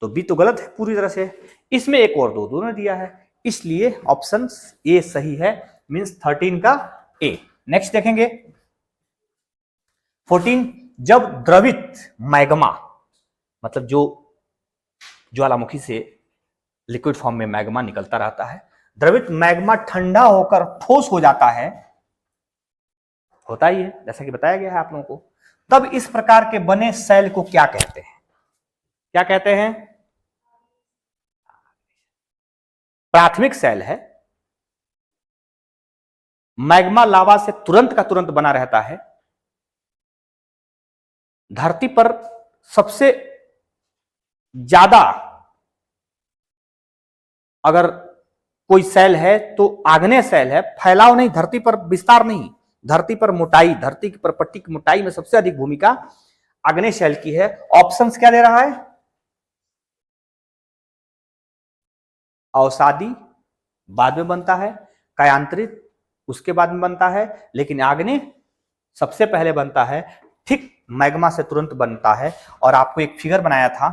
तो बी तो गलत है पूरी तरह से। इसमें 1 और 2 दोनों दिया है, इसलिए ऑप्शन ए सही है। मींस 13 का ए। नेक्स्ट देखेंगे 14। जब द्रवित मैग्मा, मतलब जो ज्वालामुखी से लिक्विड फॉर्म में मैग्मा निकलता रहता है, द्रवित मैग्मा ठंडा होकर ठोस हो जाता है, होता ही है जैसा कि बताया गया है आप लोगों को, तब इस प्रकार के बने सेल को क्या कहते हैं? क्या कहते हैं? प्राथमिक सेल है। मैग्मा लावा से तुरंत का तुरंत बना रहता है। धरती पर सबसे ज्यादा अगर कोई सेल है तो आग्नेय सेल है। फैलाव नहीं, धरती पर विस्तार नहीं, धरती पर मोटाई, धरती की परपट्टी की मोटाई में सबसे अधिक भूमिका आग्नेय सेल की है। ऑप्शंस क्या दे रहा है? अवसादी बाद में बनता है, कायांतरित उसके बाद में बनता है, लेकिन आग्नेय सबसे पहले बनता है। ठीक मैग्मा से तुरंत बनता है। और आपको एक फिगर बनाया था,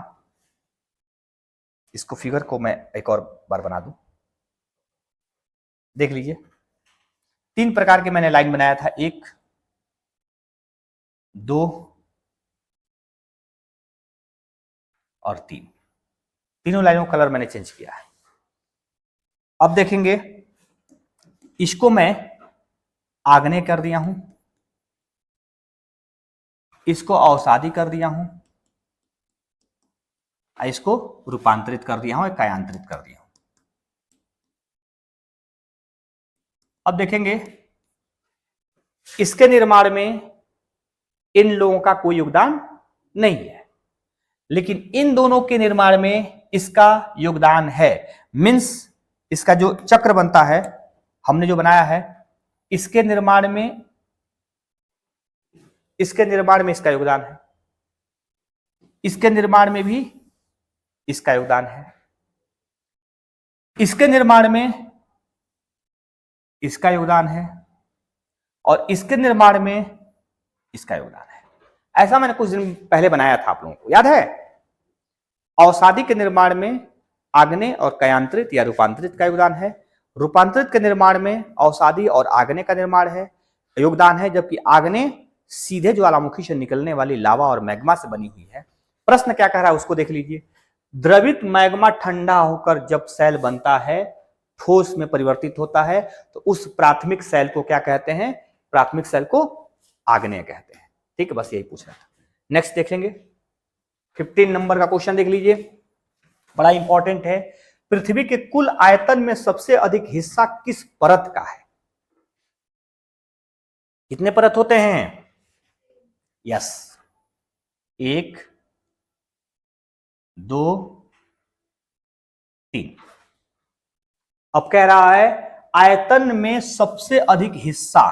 इसको फिगर को मैं एक और बार बना दूं, देख लीजिए। 3 प्रकार के मैंने लाइन बनाया था, 1 2 और 3। तीनों लाइनों का कलर मैंने चेंज किया है। अब देखेंगे, इसको मैं आग्नेय कर दिया हूं, इसको अवसादी कर दिया हूं, इसको रूपांतरित कर दिया हूं, कायांतरित कर दिया हूं। अब देखेंगे इसके निर्माण में इन लोगों का कोई योगदान नहीं है, लेकिन इन दोनों के निर्माण में इसका योगदान है। मींस इसका जो चक्र बनता है हमने जो बनाया है, इसके निर्माण में इसका योगदान है, इसके निर्माण में भी इसका योगदान है, इसके निर्माण में इसका योगदान है, और इसके निर्माण में इसका योगदान है। ऐसा मैंने कुछ दिन पहले बनाया था, आप लोगों को याद है। अवसादी के निर्माण में आग्नेय और कायांतरित या रूपांतरित का योगदान है, रूपांतरित के निर्माण में अवसादी और आग्नेय का निर्माण है, योगदान है, जबकि आग्नेय सीधे ज्वालामुखी से निकलने वाली लावा और मैग्मा से बनी हुई है। प्रश्न क्या कह रहा है उसको देख लीजिए। द्रवित मैग्मा ठंडा होकर जब सेल बनता है, ठोस में परिवर्तित होता है, तो उस प्राथमिक सेल को क्या कहते हैं? प्राथमिक सेल को आग्नेय कहते हैं। ठीक है, बस यही पूछ रहा था। नेक्स्ट देखेंगे 15 नंबर का क्वेश्चन देख लीजिए, बड़ा इंपॉर्टेंट है। पृथ्वी के कुल आयतन में सबसे अधिक हिस्सा किस परत का है? कितने परत होते हैं? यस, 1 2 3। अब कह रहा है आयतन में सबसे अधिक हिस्सा,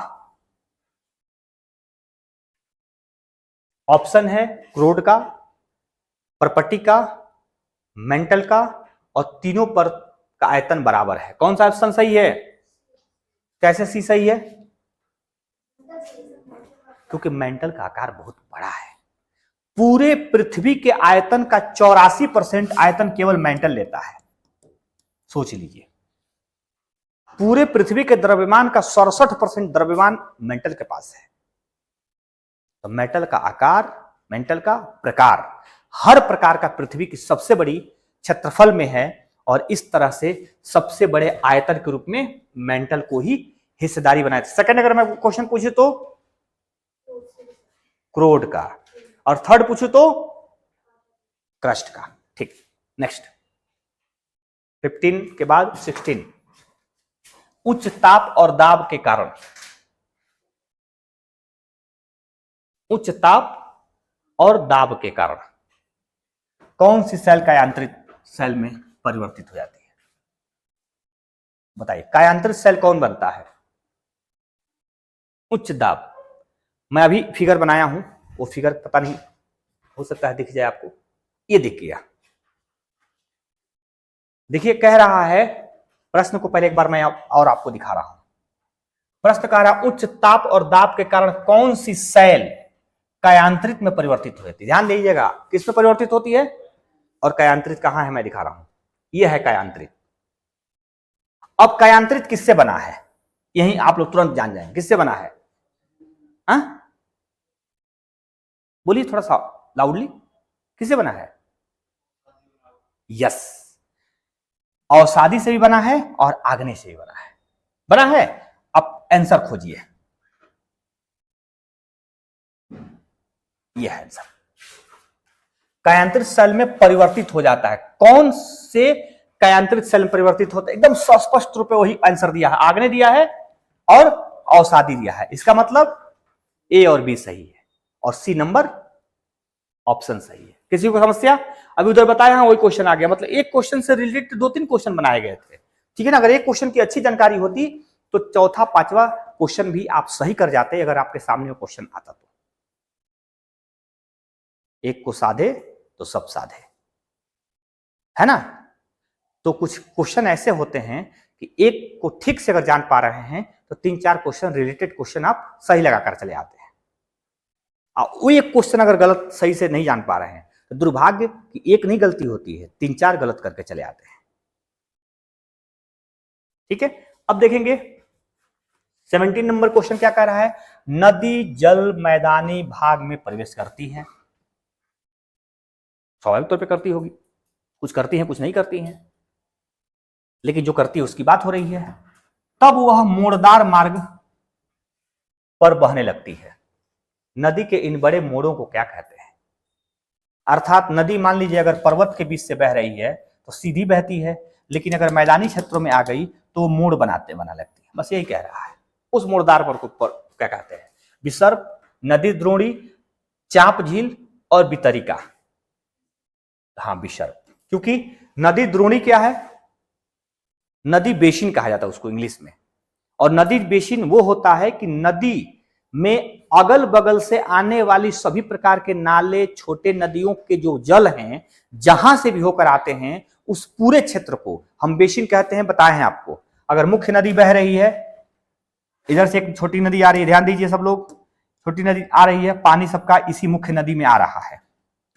ऑप्शन है क्रोड का, परपट्टी का, मेंटल का, और तीनों पर का आयतन बराबर है। कौन सा ऑप्शन सही है? कैसे सी सही है? क्योंकि मेंटल का आकार बहुत बड़ा है। पूरे पृथ्वी के आयतन का 84% आयतन केवल मेंटल लेता है। सोच लीजिए, पूरे पृथ्वी के द्रव्यमान का 67% द्रव्यमान मेंटल के पास है। तो मेंटल का आकार, मेंटल का प्रकार, हर प्रकार का पृथ्वी की सबसे बड़ी क्षेत्रफल में है, और इस तरह से सबसे बड़े आयतन के रूप में मेंटल को ही हिस्सेदारी बनाया। सेकंड अगर मैं क्वेश्चन पूछूं तो क्रोड का, और थर्ड पूछूं तो क्रस्ट का। ठीक, नेक्स्ट 15 के बाद 16। उच्च ताप और दाब के कारण, उच्च ताप और दाब के कारण कौन सी सेल कायांतरित सेल में परिवर्तित हो जाती है? बताइए, कायांतरित सेल कौन बनता है? उच्च दाब। मैं अभी फिगर बनाया हूं, वो फिगर पता नहीं, हो सकता है दिख जाए आपको। ये देखिए, देखिए कह रहा है, प्रश्न को पहले एक बार मैं और आपको दिखा रहा हूं। प्रश्न कह रहा है उच्च ताप और दाब के कारण कौन सी सेल कायांतरित में परिवर्तित होती है? ध्यान दीजिएगा, किस में परिवर्तित होती है और कायांतरित कहां है, मैं दिखा रहा हूं। यह है कायांतरित। अब कायांतरित किससे बना है? यही आप लोग तुरंत जान जाएंगे किससे बना है। बोलिए थोड़ा सा लाउडली, किससे बना है? यस, अवसादी से भी बना है और आग्नेय से भी बना है। अब आंसर खोजिए, यह है आंसर। कायांतरित सेल में परिवर्तित हो जाता है। कौन से कायांतरित सेल में परिवर्तित होता है? एकदम स्पष्ट रूप में वही आंसर दिया है, आग्नेय दिया है और अवसादी दिया है। इसका मतलब ए और बी सही है और सी नंबर ऑप्शन सही है। किसी को समस्या? अभी उधर बताया, हाँ वही क्वेश्चन आ गया। मतलब एक क्वेश्चन से रिलेटेड 2-3 क्वेश्चन बनाए गए थे, ठीक है ना। अगर एक क्वेश्चन की अच्छी जानकारी होती तो चौथा पांचवा क्वेश्चन भी आप सही कर जाते, अगर आपके सामने वो क्वेश्चन आता तो। एक को साधे तो सब साधे, है ना। तो कुछ क्वेश्चन ऐसे होते हैं कि एक को ठीक से अगर जान पा रहे हैं तो 3-4 क्वेश्चन रिलेटेड क्वेश्चन आप सही लगाकर चले आते हैं। वो एक क्वेश्चन अगर गलत सही से नहीं जान पा रहे हैं तो दुर्भाग्य कि एक नहीं गलती होती है, 3-4 गलत करके चले आते हैं। ठीक है, अब देखेंगे 17 नंबर क्वेश्चन क्या कह रहा है? नदी जल मैदानी भाग में प्रवेश करती है। स्वाभाविक तौर पे करती होगी, कुछ करती हैं कुछ नहीं करती हैं, लेकिन जो करती है उसकी बात हो रही है। तब वह मोड़दार मार्ग पर बहने लगती है। नदी के इन बड़े मोड़ों को क्या कहते हैं? अर्थात नदी मान लीजिए अगर पर्वत के बीच से बह रही है तो सीधी बहती है, लेकिन अगर मैदानी क्षेत्रों में आ गई तो वो मोड़ बना लगती है। बस यही कह रहा है। उस मोड़दार पर क्या कहते हैं? विसर्प, नदी द्रोणी, चाप झील और वितरिका। हाँ, विसर्प, क्योंकि नदी द्रोणी क्या है? नदी बेसिन कहा जाता है उसको इंग्लिश में। और नदी बेसिन वो होता है कि नदी में अगल बगल से आने वाली सभी प्रकार के नाले, छोटे नदियों के जो जल हैं, जहां से भी होकर आते हैं, उस पूरे क्षेत्र को हम बेसिन कहते हैं। बताए हैं आपको। अगर मुख्य नदी बह रही है, इधर से एक छोटी नदी आ रही है, ध्यान दीजिए सब लोग, छोटी नदी आ रही है, पानी सबका इसी मुख्य नदी में आ रहा है,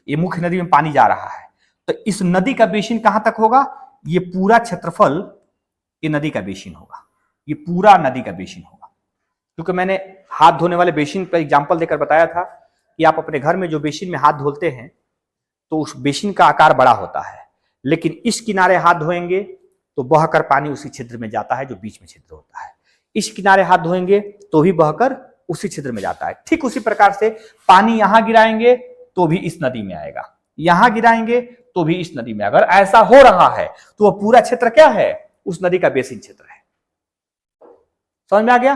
ये मुख्य नदी में पानी जा रहा है, तो इस नदी का बेसिन कहां तक होगा? ये पूरा क्षेत्रफल ये नदी का बेसिन होगा, ये पूरा नदी का बेसिन होगा। क्योंकि मैंने हाथ धोने वाले बेसिन पर एग्जांपल देकर बताया था कि आप अपने घर में जो बेसिन में हाथ धोते हैं तो उस बेसिन का आकार बड़ा होता है, लेकिन इस किनारे हाथ धोएंगे तो बहकर पानी उसी छिद्र में जाता है जो बीच में छिद्र होता है, इस किनारे हाथ धोएंगे तो भी बहकर उसी छिद्र में जाता है। ठीक उसी प्रकार से पानी यहां गिराएंगे तो भी इस नदी में आएगा, यहां गिराएंगे तो भी इस नदी में। अगर ऐसा हो रहा है तो वह पूरा क्षेत्र क्या है? उस नदी का बेसिन क्षेत्र है। समझ में आ गया?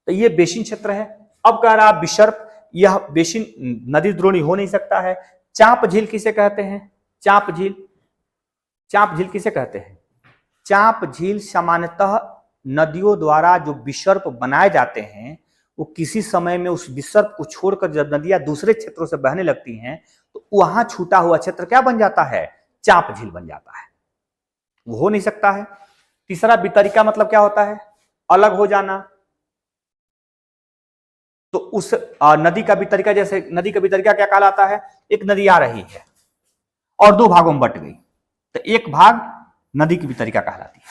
तो ये बेसिन क्षेत्र है। अब कह रहा विसर्प, यह बेसिन नदी द्रोणी हो नहीं सकता है। चाप झील किसे कहते हैं? चाप झील, चाप झील किसे कहते हैं? चाप झील सामान्यतः नदियों द्वारा जो विसर्प बनाए जाते हैं, वो किसी समय में उस विसर्प को छोड़कर जब नदियां दूसरे क्षेत्रों से बहने लगती हैं तो वहां छूटा हुआ क्षेत्र क्या बन जाता है? चाप झील बन जाता है। वो हो नहीं सकता है। तीसरा वितरिका मतलब क्या होता है? अलग हो जाना। तो उस नदी का वितरिका, जैसे नदी का वितरिका क्या कहलाता है? एक नदी आ रही है और दो भागों में बट गई, तो एक भाग नदी की वितरिका कहलाती है।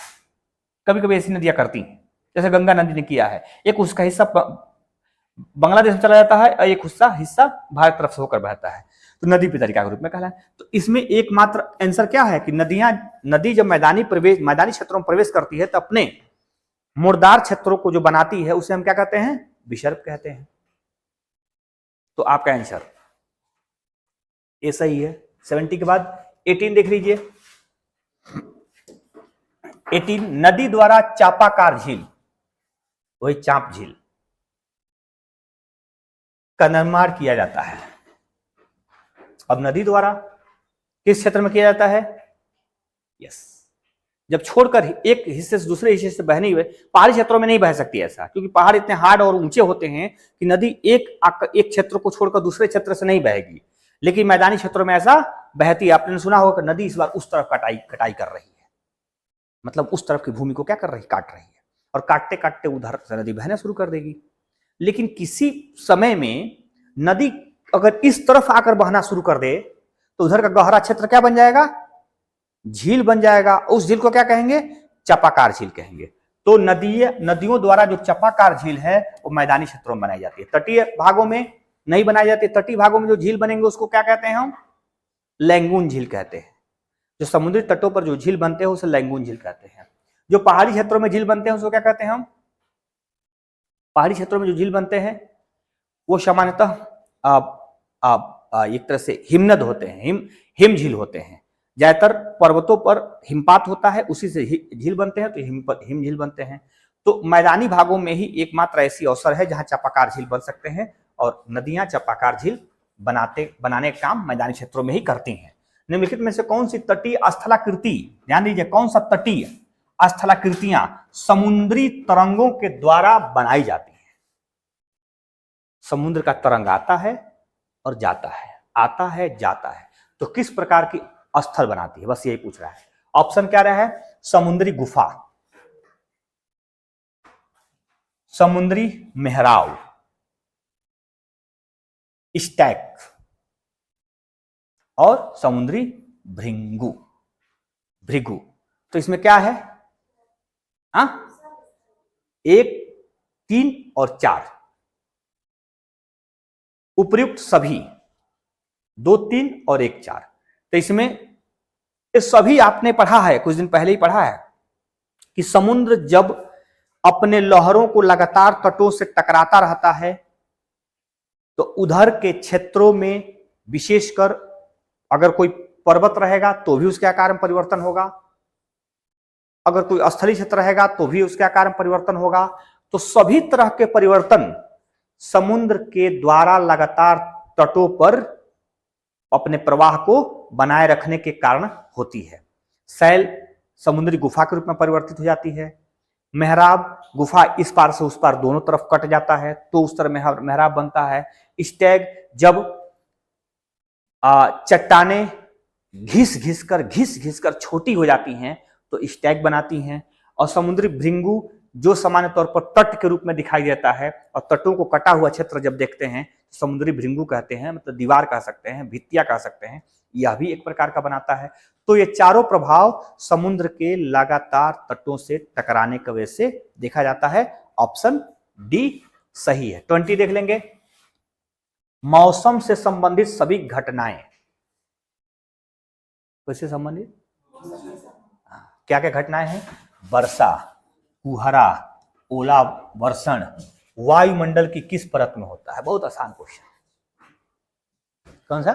कभी कभी ऐसी नदियां करती हैं, जैसे गंगा नदी ने किया है। एक उसका हिस्सा बांग्लादेश में चला जाता है और एक हिस्सा भारत तरफ से होकर बहता है, तो नदी वितरिका के रूप में कहलाता है। तो इसमें एकमात्र आंसर क्या है कि नदी जब मैदानी क्षेत्रों में प्रवेश करती है तो अपने मुड़दार क्षेत्रों को जो बनाती है उसे हम क्या कहते हैं? विसर्प कहते हैं। तो आपका आंसर ये सही है। 70 के बाद 18 देख लीजिए। 18, नदी द्वारा चापाकार झील, वही चाप झील का निर्माण किया जाता है। अब नदी द्वारा किस क्षेत्र में किया जाता है? यस, जब छोड़कर एक हिस्से से दूसरे हिस्से से बहने हुए, पहाड़ी क्षेत्रों में नहीं बह सकती ऐसा, क्योंकि पहाड़ इतने हार्ड और ऊंचे होते हैं कि नदी एक क्षेत्र को छोड़कर दूसरे क्षेत्र से नहीं बहेगी। लेकिन मैदानी क्षेत्रों में ऐसा बहती है। आपने सुना होगा नदी इस बार उस तरफ कटाई कर रही है, मतलब उस तरफ की भूमि को क्या कर रही? काट रही है, और काटते काटते उधर से नदी बहना शुरू कर देगी। लेकिन किसी समय में नदी अगर इस तरफ आकर बहना शुरू कर दे तो उधर का गहरा क्षेत्र क्या बन जाएगा? झील बन जाएगा। उस झील को क्या कहेंगे? चापाकार झील कहेंगे। तो नदियों द्वारा जो चापाकार झील है वो मैदानी क्षेत्रों में बनाई जाती है, तटीय भागों में नहीं बनाई जाती। तटीय भागों में जो झील बनेंगे उसको क्या कहते हैं हम? लैंगून झील कहते हैं। जो समुद्री तटों पर जो झील बनते हैं उसे लैंगून झील कहते हैं। जो पहाड़ी क्षेत्रों में झील बनते हैं उसको क्या कहते हैं हम? पहाड़ी क्षेत्रों में जो झील बनते हैं वो सामान्यतः एक तरह से हिमनद होते हैं, हिम झील होते हैं। ज्यादातर पर्वतों पर हिमपात होता है, उसी से झील बनते हैं, तो हिम झील बनते हैं। तो मैदानी भागों में ही एकमात्र ऐसी अवसर है जहां चापाकार झील बन सकते हैं, और नदियां चापाकार झील बनाने का काम मैदानी क्षेत्रों में ही करती हैं। निम्नलिखित में से कौन सी तटीय स्थलाकृति, ध्यान दीजिए, कौन सा तटीय स्थलाकृतियां समुद्री तरंगों के द्वारा बनाई जाती हैं? समुद्र का तरंग आता है और जाता है, आता है जाता है, तो किस प्रकार की स्थल बनाती है? बस यही पूछ रहा है। ऑप्शन क्या रहा है? समुद्री गुफा, समुद्री मेहराव, स्टैक और समुद्री भृगु। तो इसमें क्या है? 1, 3 और 4 उपर्युक्त सभी, 2, 3 और 1, 4। तो इसमें ये सभी आपने पढ़ा है, कुछ दिन पहले ही पढ़ा है कि समुद्र जब अपने लहरों को लगातार तटों से टकराता रहता है तो उधर के क्षेत्रों में विशेषकर अगर कोई पर्वत रहेगा तो भी उसके आकार में परिवर्तन होगा, अगर कोई स्थलीय क्षेत्र रहेगा तो भी उसके आकार में परिवर्तन होगा। तो सभी तरह के परिवर्तन समुद्र के द्वारा लगातार तटों पर अपने प्रवाह को बनाए रखने के कारण होती है। सैल समुद्री गुफा के रूप में परिवर्तित हो जाती है। मेहराब गुफा इस पार से उस पार दोनों तरफ कट जाता है तो उस तरह मेहराब बनता है। स्टैग जब चट्टाने घिस घिस कर छोटी हो जाती हैं तो स्टैग बनाती हैं। और समुद्री भृंगु जो सामान्य तौर पर तट के रूप में दिखाई देता है और तटों को कटा हुआ क्षेत्र जब देखते हैं तो समुद्री भृंगु कहते हैं, मतलब दीवार कह सकते हैं, भित्तियां कह सकते हैं, यह भी एक प्रकार का बनाता है। तो ये चारों प्रभाव समुद्र के लगातार तटों से टकराने की वजह से देखा जाता है। ऑप्शन डी सही है। 20 देख लेंगे। मौसम से संबंधित सभी घटनाएं, किससे संबंधित? क्या क्या घटनाएं हैं? वर्षा, कुहरा, ओला वर्षण वायुमंडल की किस परत में होता है? बहुत आसान क्वेश्चन। कौन सा?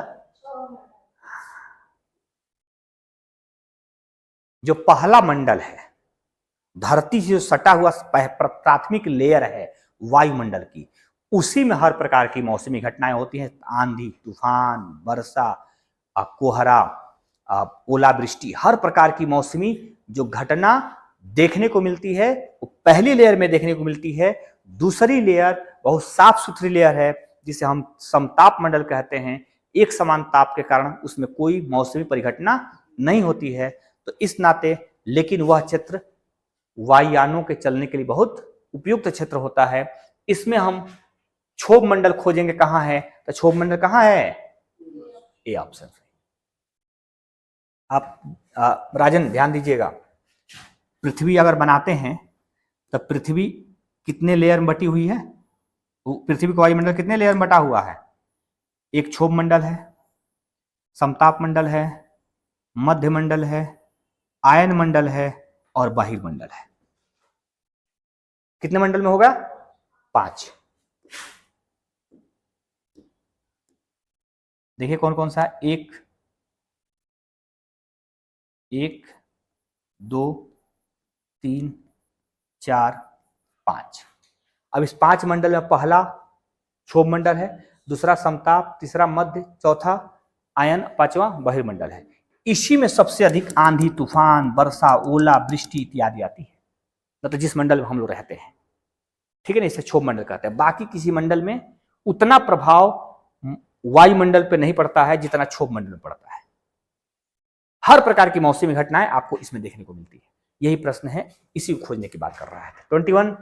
जो पहला मंडल है धरती से जो सटा हुआ प्राथमिक लेयर है वायुमंडल की, उसी में हर प्रकार की मौसमी घटनाएं होती हैं। आंधी, तूफान, वर्षा, कोहरा, ओलावृष्टि, हर प्रकार की मौसमी जो घटना देखने को मिलती है वो पहली लेयर में देखने को मिलती है। दूसरी लेयर बहुत साफ सुथरी लेयर है जिसे हम समताप मंडल कहते हैं। एक समान ताप के कारण उसमें कोई मौसमी परिघटना नहीं होती है। तो इस नाते लेकिन वह क्षेत्र वायुयानों के चलने के लिए बहुत उपयुक्त क्षेत्र होता है। इसमें हम क्षोभ मंडल खोजेंगे कहां है, तो क्षोभ मंडल कहां है? A option. आप राजन ध्यान दीजिएगा, पृथ्वी अगर बनाते हैं तो पृथ्वी कितने लेयर में बटी हुई है? पृथ्वी का वायुमंडल कितने लेयर में बटा हुआ है? एक क्षोभ मंडल है, समताप मंडल है, मध्य मंडल है, आयन मंडल है और बहिर्मंडल है। कितने मंडल में होगा? 5। देखिए कौन कौन सा? 1, 2, 3, 4, 5। अब इस 5 मंडल में पहला क्षोभ मंडल है, दूसरा समताप, तीसरा मध्य, चौथा आयन, पांचवा बहिर्मंडल है। इसी में सबसे अधिक आंधी, तूफान, वर्षा, ओला वृष्टि इत्यादि आती है, मतलब जिस मंडल में हम लोग रहते हैं, ठीक है ना, इसे क्षोभ मंडल कहते हैं। बाकी किसी मंडल में उतना प्रभाव वायुमंडल पे नहीं पड़ता है जितना क्षोभ मंडल में पड़ता है। हर प्रकार की मौसमी घटनाएं आपको इसमें देखने को मिलती है। यही प्रश्न है, इसी को खोजने की बात कर रहा है। 21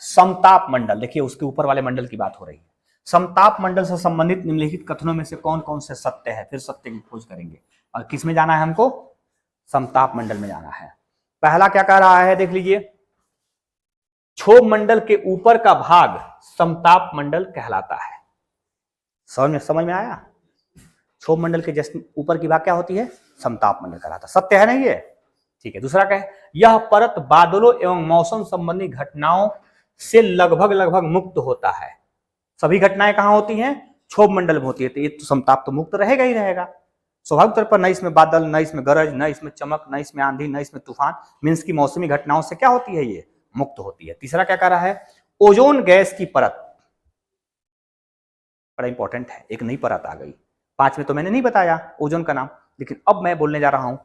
समताप मंडल, देखिए उसके ऊपर वाले मंडल की बात हो रही है। समताप मंडल से संबंधित निम्नलिखित कथनों में से कौन कौन से सत्य है? फिर सत्य की खोज करेंगे। और किस में जाना है हमको? समताप मंडल में जाना है। पहला क्या कह रहा है, देख लीजिए, क्षोभ मंडल के ऊपर का भाग समताप मंडल कहलाता है। समझ में आया? क्षोभ मंडल के जस्ट ऊपर की भाग क्या होती है? समताप मंडल कहलाता है। सत्य है नहीं ये? ठीक है। दूसरा क्या है? यह परत बादलों एवं मौसम संबंधी घटनाओं से लगभग मुक्त होता है। सभी घटनाएं कहां होती हैं? क्षोभ मंडल में होती है। तो ये तो समताप तो मुक्त रहेगा ही रहेगा स्वाभाविक तौर पर। न इसमें बादल, न इसमें गरज, न इसमें चमक, न इसमें आंधी, न इसमें तूफान, मीन्स की मौसमी घटनाओं से क्या होती है? ये मुक्त होती है। तीसरा क्या कह रहा है? ओजोन गैस की परत, बड़ा इंपॉर्टेंट है, एक नई परत आ गई। 5 में तो मैंने नहीं बताया ओजोन का नाम, लेकिन अब मैं बोलने जा रहा हूं।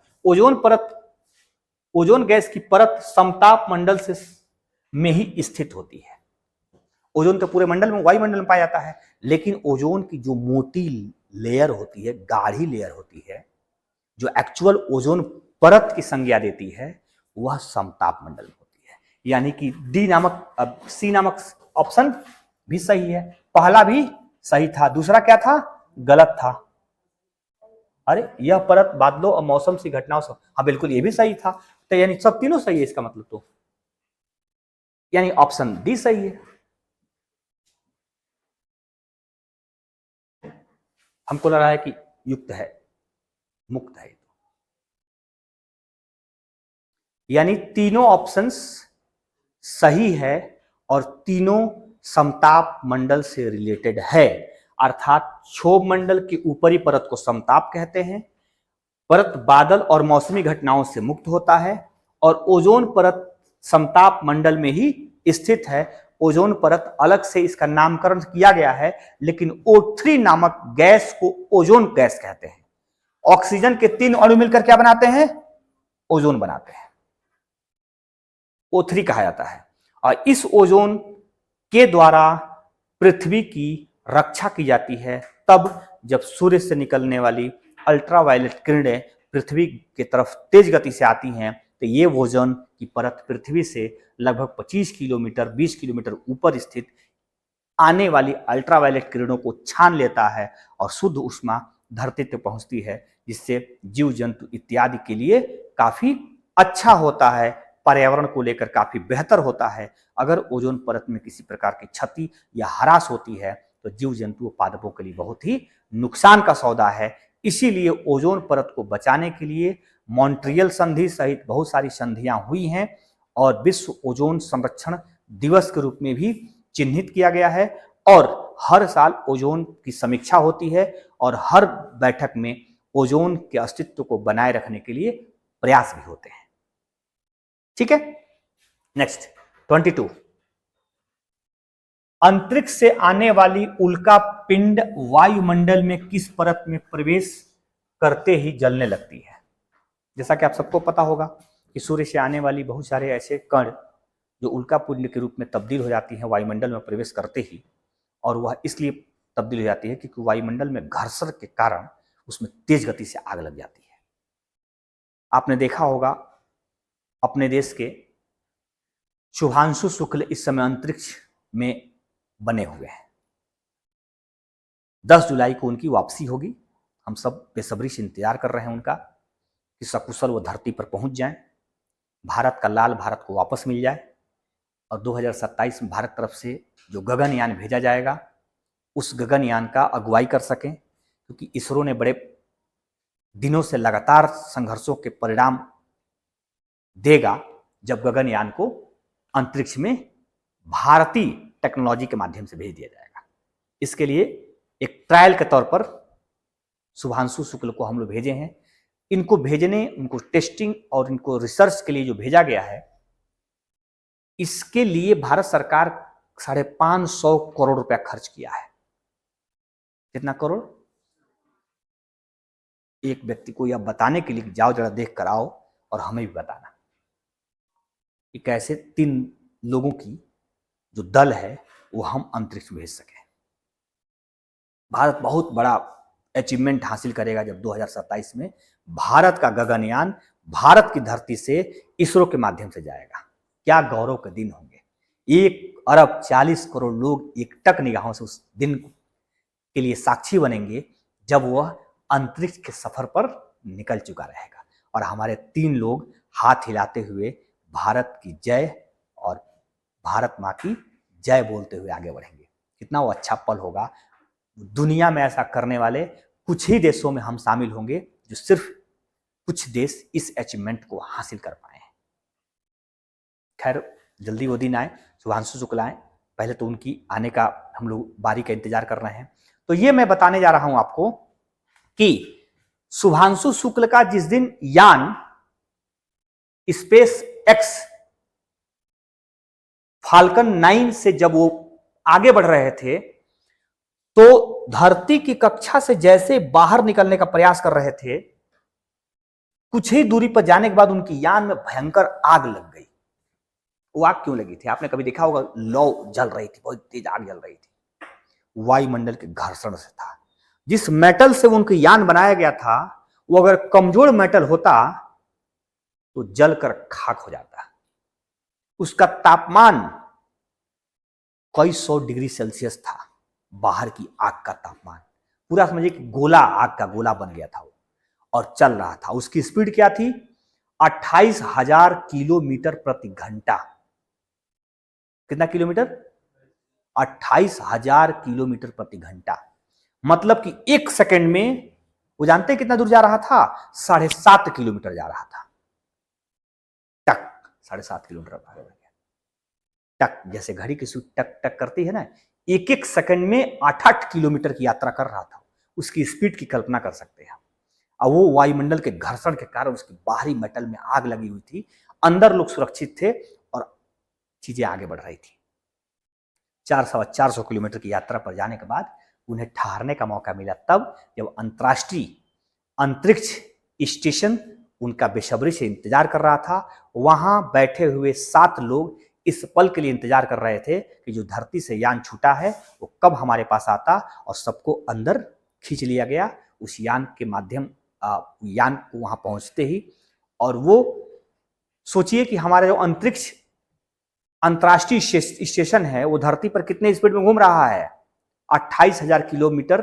ओजोन गैस की परत समताप मंडल से में ही स्थित होती है। ओजोन तो पूरे मंडल में, वायुमंडल में पाया जाता है, लेकिन ओजोन की जो मोटी लेयर होती है, गाढ़ी लेयर होती है, जो एक्चुअल ओजोन परत की संज्ञा देती है, वह समताप मंडल में होती है। यानी कि सी नामक ऑप्शन भी सही है। पहला भी सही था, दूसरा क्या था? गलत था। अरे यह परत बादलों और मौसम सी घटनाओं से, हाँ बिल्कुल ये भी सही था। तो यानी सब तीनों सही है इसका मतलब, तो यानी ऑप्शन डी सही है। हमको लग रहा है कि युक्त है, मुक्त है, यानी तीनों ऑप्शंस सही है और तीनों समताप मंडल से रिलेटेड है। अर्थात क्षोभ मंडल की ऊपरी परत को समताप कहते हैं। परत बादल और मौसमी घटनाओं से मुक्त होता है और ओजोन परत समताप मंडल में ही स्थित है। ओजोन परत अलग से इसका नामकरण किया गया है, लेकिन O3 नामक गैस को ओजोन गैस कहते हैं। ऑक्सीजन के 3 अणु मिलकर क्या बनाते हैं? ओजोन बनाते हैं, O3 कहा जाता है। और इस ओजोन के द्वारा पृथ्वी की रक्षा की जाती है तब जब सूर्य से निकलने वाली अल्ट्रावायलेट किरणें पृथ्वी की तरफ तेज गति से आती हैं तो ये ओजोन की परत पृथ्वी से लगभग 25 किलोमीटर 20 किलोमीटर ऊपर स्थित आने वाली अल्ट्रावायलेट किरणों को छान लेता है और शुद्ध ऊष्मा धरती तक पहुंचती है, जिससे जीव जंतु इत्यादि के लिए काफी अच्छा होता है, पर्यावरण को लेकर काफी बेहतर होता है। अगर ओजोन परत में किसी प्रकार की क्षति या ह्रास होती है तो जीव जंतु और पादपों के लिए बहुत ही नुकसान का सौदा है। इसीलिए ओजोन परत को बचाने के लिए मॉन्ट्रियल संधि सहित बहुत सारी संधियां हुई हैं और विश्व ओजोन संरक्षण दिवस के रूप में भी चिन्हित किया गया है। और हर साल ओजोन की समीक्षा होती है और हर बैठक में ओजोन के अस्तित्व को बनाए रखने के लिए प्रयास भी होते हैं। ठीक है, नेक्स्ट 22। अंतरिक्ष से आने वाली उल्का पिंड वायुमंडल में किस परत में प्रवेश करते ही जलने लगती है? जैसा कि आप सबको पता होगा कि सूर्य से आने वाली बहुत सारे ऐसे कण जो उल्का पिंड के रूप में तब्दील हो जाती हैं वायुमंडल में प्रवेश करते ही, और वह इसलिए तब्दील हो जाती है क्योंकि वायुमंडल में घर्षण के कारण उसमें तेज गति से आग लग जाती है। आपने देखा होगा अपने देश के शुभांशु शुक्ल इस समय अंतरिक्ष में बने हुए हैं। 10 जुलाई को उनकी वापसी होगी। हम सब बेसब्री से इंतजार कर रहे हैं उनका कि सकुशल वो धरती पर पहुंच जाएं, भारत का लाल भारत को वापस मिल जाए और 2027 में भारत तरफ से जो गगनयान भेजा जाएगा उस गगनयान का अगुवाई कर सकें, क्योंकि इसरो ने बड़े दिनों से लगातार संघर्षों के परिणाम देगा जब गगनयान को अंतरिक्ष में भारतीय टेक्नोलॉजी के माध्यम से भेज दिया जाएगा। इसके लिए एक ट्रायल के तौर पर शुभांशु शुक्ल को हम लोग भेजे हैं। इनको भेजने, उनको टेस्टिंग और इनको रिसर्च के लिए जो भेजा गया है, इसके लिए भारत सरकार 550 करोड़ रुपया खर्च किया है। कितना करोड़? एक व्यक्ति को यह बताने के लिए कि जाओ जरा देख कर आओ और हमें भी बताना। एक ऐसे 3 लोगों की जो दल है वो हम अंतरिक्ष में भेज सके। भारत बहुत बड़ा अचीवमेंट हासिल करेगा जब 2027 में भारत का गगनयान भारत की धरती से इसरो के माध्यम से जाएगा। क्या गौरव के दिन होंगे। 1,40,40,000,000 लोग एकटक निगाहों से उस दिन के लिए साक्षी बनेंगे जब वह अंतरिक्ष के सफर पर निकल चुका रहेगा और हमारे 3 लोग हाथ हिलाते हुए भारत की जय और भारत माँ की जय बोलते हुए आगे बढ़ेंगे। कितना वो अच्छा पल होगा। दुनिया में ऐसा करने वाले कुछ ही देशों में हम शामिल होंगे, जो सिर्फ कुछ देश इस अचीवमेंट को हासिल कर पाए हैं। खैर, जल्दी वो दिन आए, शुभांशु शुक्ल आए, पहले तो उनकी आने का हम लोग बारी का इंतजार कर रहे हैं। तो ये मैं बताने जा रहा हूं आपको कि शुभांशु शुक्ल का जिस दिन यान स्पेस एक्स फाल्कन 9 से जब वो आगे बढ़ रहे थे तो धरती की कक्षा से जैसे बाहर निकलने का प्रयास कर रहे थे, कुछ ही दूरी पर जाने के बाद उनकी यान में भयंकर आग लग गई। वो आग क्यों लगी थी? आपने कभी देखा होगा, लौ जल रही थी, बहुत तेज आग जल रही थी। वायुमंडल के घर्षण से था। जिस मेटल से उनकी यान बनाया गया था वो अगर कमजोर मेटल होता तो जलकर खाक हो जाता। उसका तापमान कई 100 डिग्री सेल्सियस था। बाहर की आग का तापमान पूरा समझिए कि गोला, आग का गोला बन गया था वो और चल रहा था। उसकी स्पीड क्या थी? 28,000 किलोमीटर प्रति घंटा। कितना किलोमीटर? 28,000 किलोमीटर प्रति घंटा। मतलब कि 1 सेकंड में वो जानते हैं कितना दूर जा रहा था? 7.5 किलोमीटर जा रहा था। टक, 7.5 किलोमीटर भाग गया। टक, जैसे घड़ी की सुई टक टक करती है ना, एक एक सेकंड में 8-8 किलोमीटर की यात्रा कर रहा था। उसकी स्पीड की कल्पना कर सकते हैं। और वो वायुमंडल के घर्षण के कारण उसकी बाहरी मेटल में आग लगी हुई थी। अंदर लोग सुरक्षित थे और चीजें आगे बढ़ रही थी। 400 किलोमीटर की यात्रा पर जाने के बाद उन्हें ठहरने का मौका मिला, तब जब अंतर्राष्ट्रीय अंतरिक्ष स्टेशन उनका बेसब्री से इंतजार कर रहा था। वहां बैठे हुए 7 लोग इस पल के लिए इंतजार कर रहे थे कि जो धरती से यान छूटा है वो कब हमारे पास आता, और सबको अंदर खींच लिया गया उस यान के माध्यम। यान को वहां पहुंचते ही, और वो सोचिए कि हमारा जो अंतरिक्ष अंतर्राष्ट्रीय स्टेशन है वो धरती पर कितने स्पीड में घूम रहा है, 28,000 किलोमीटर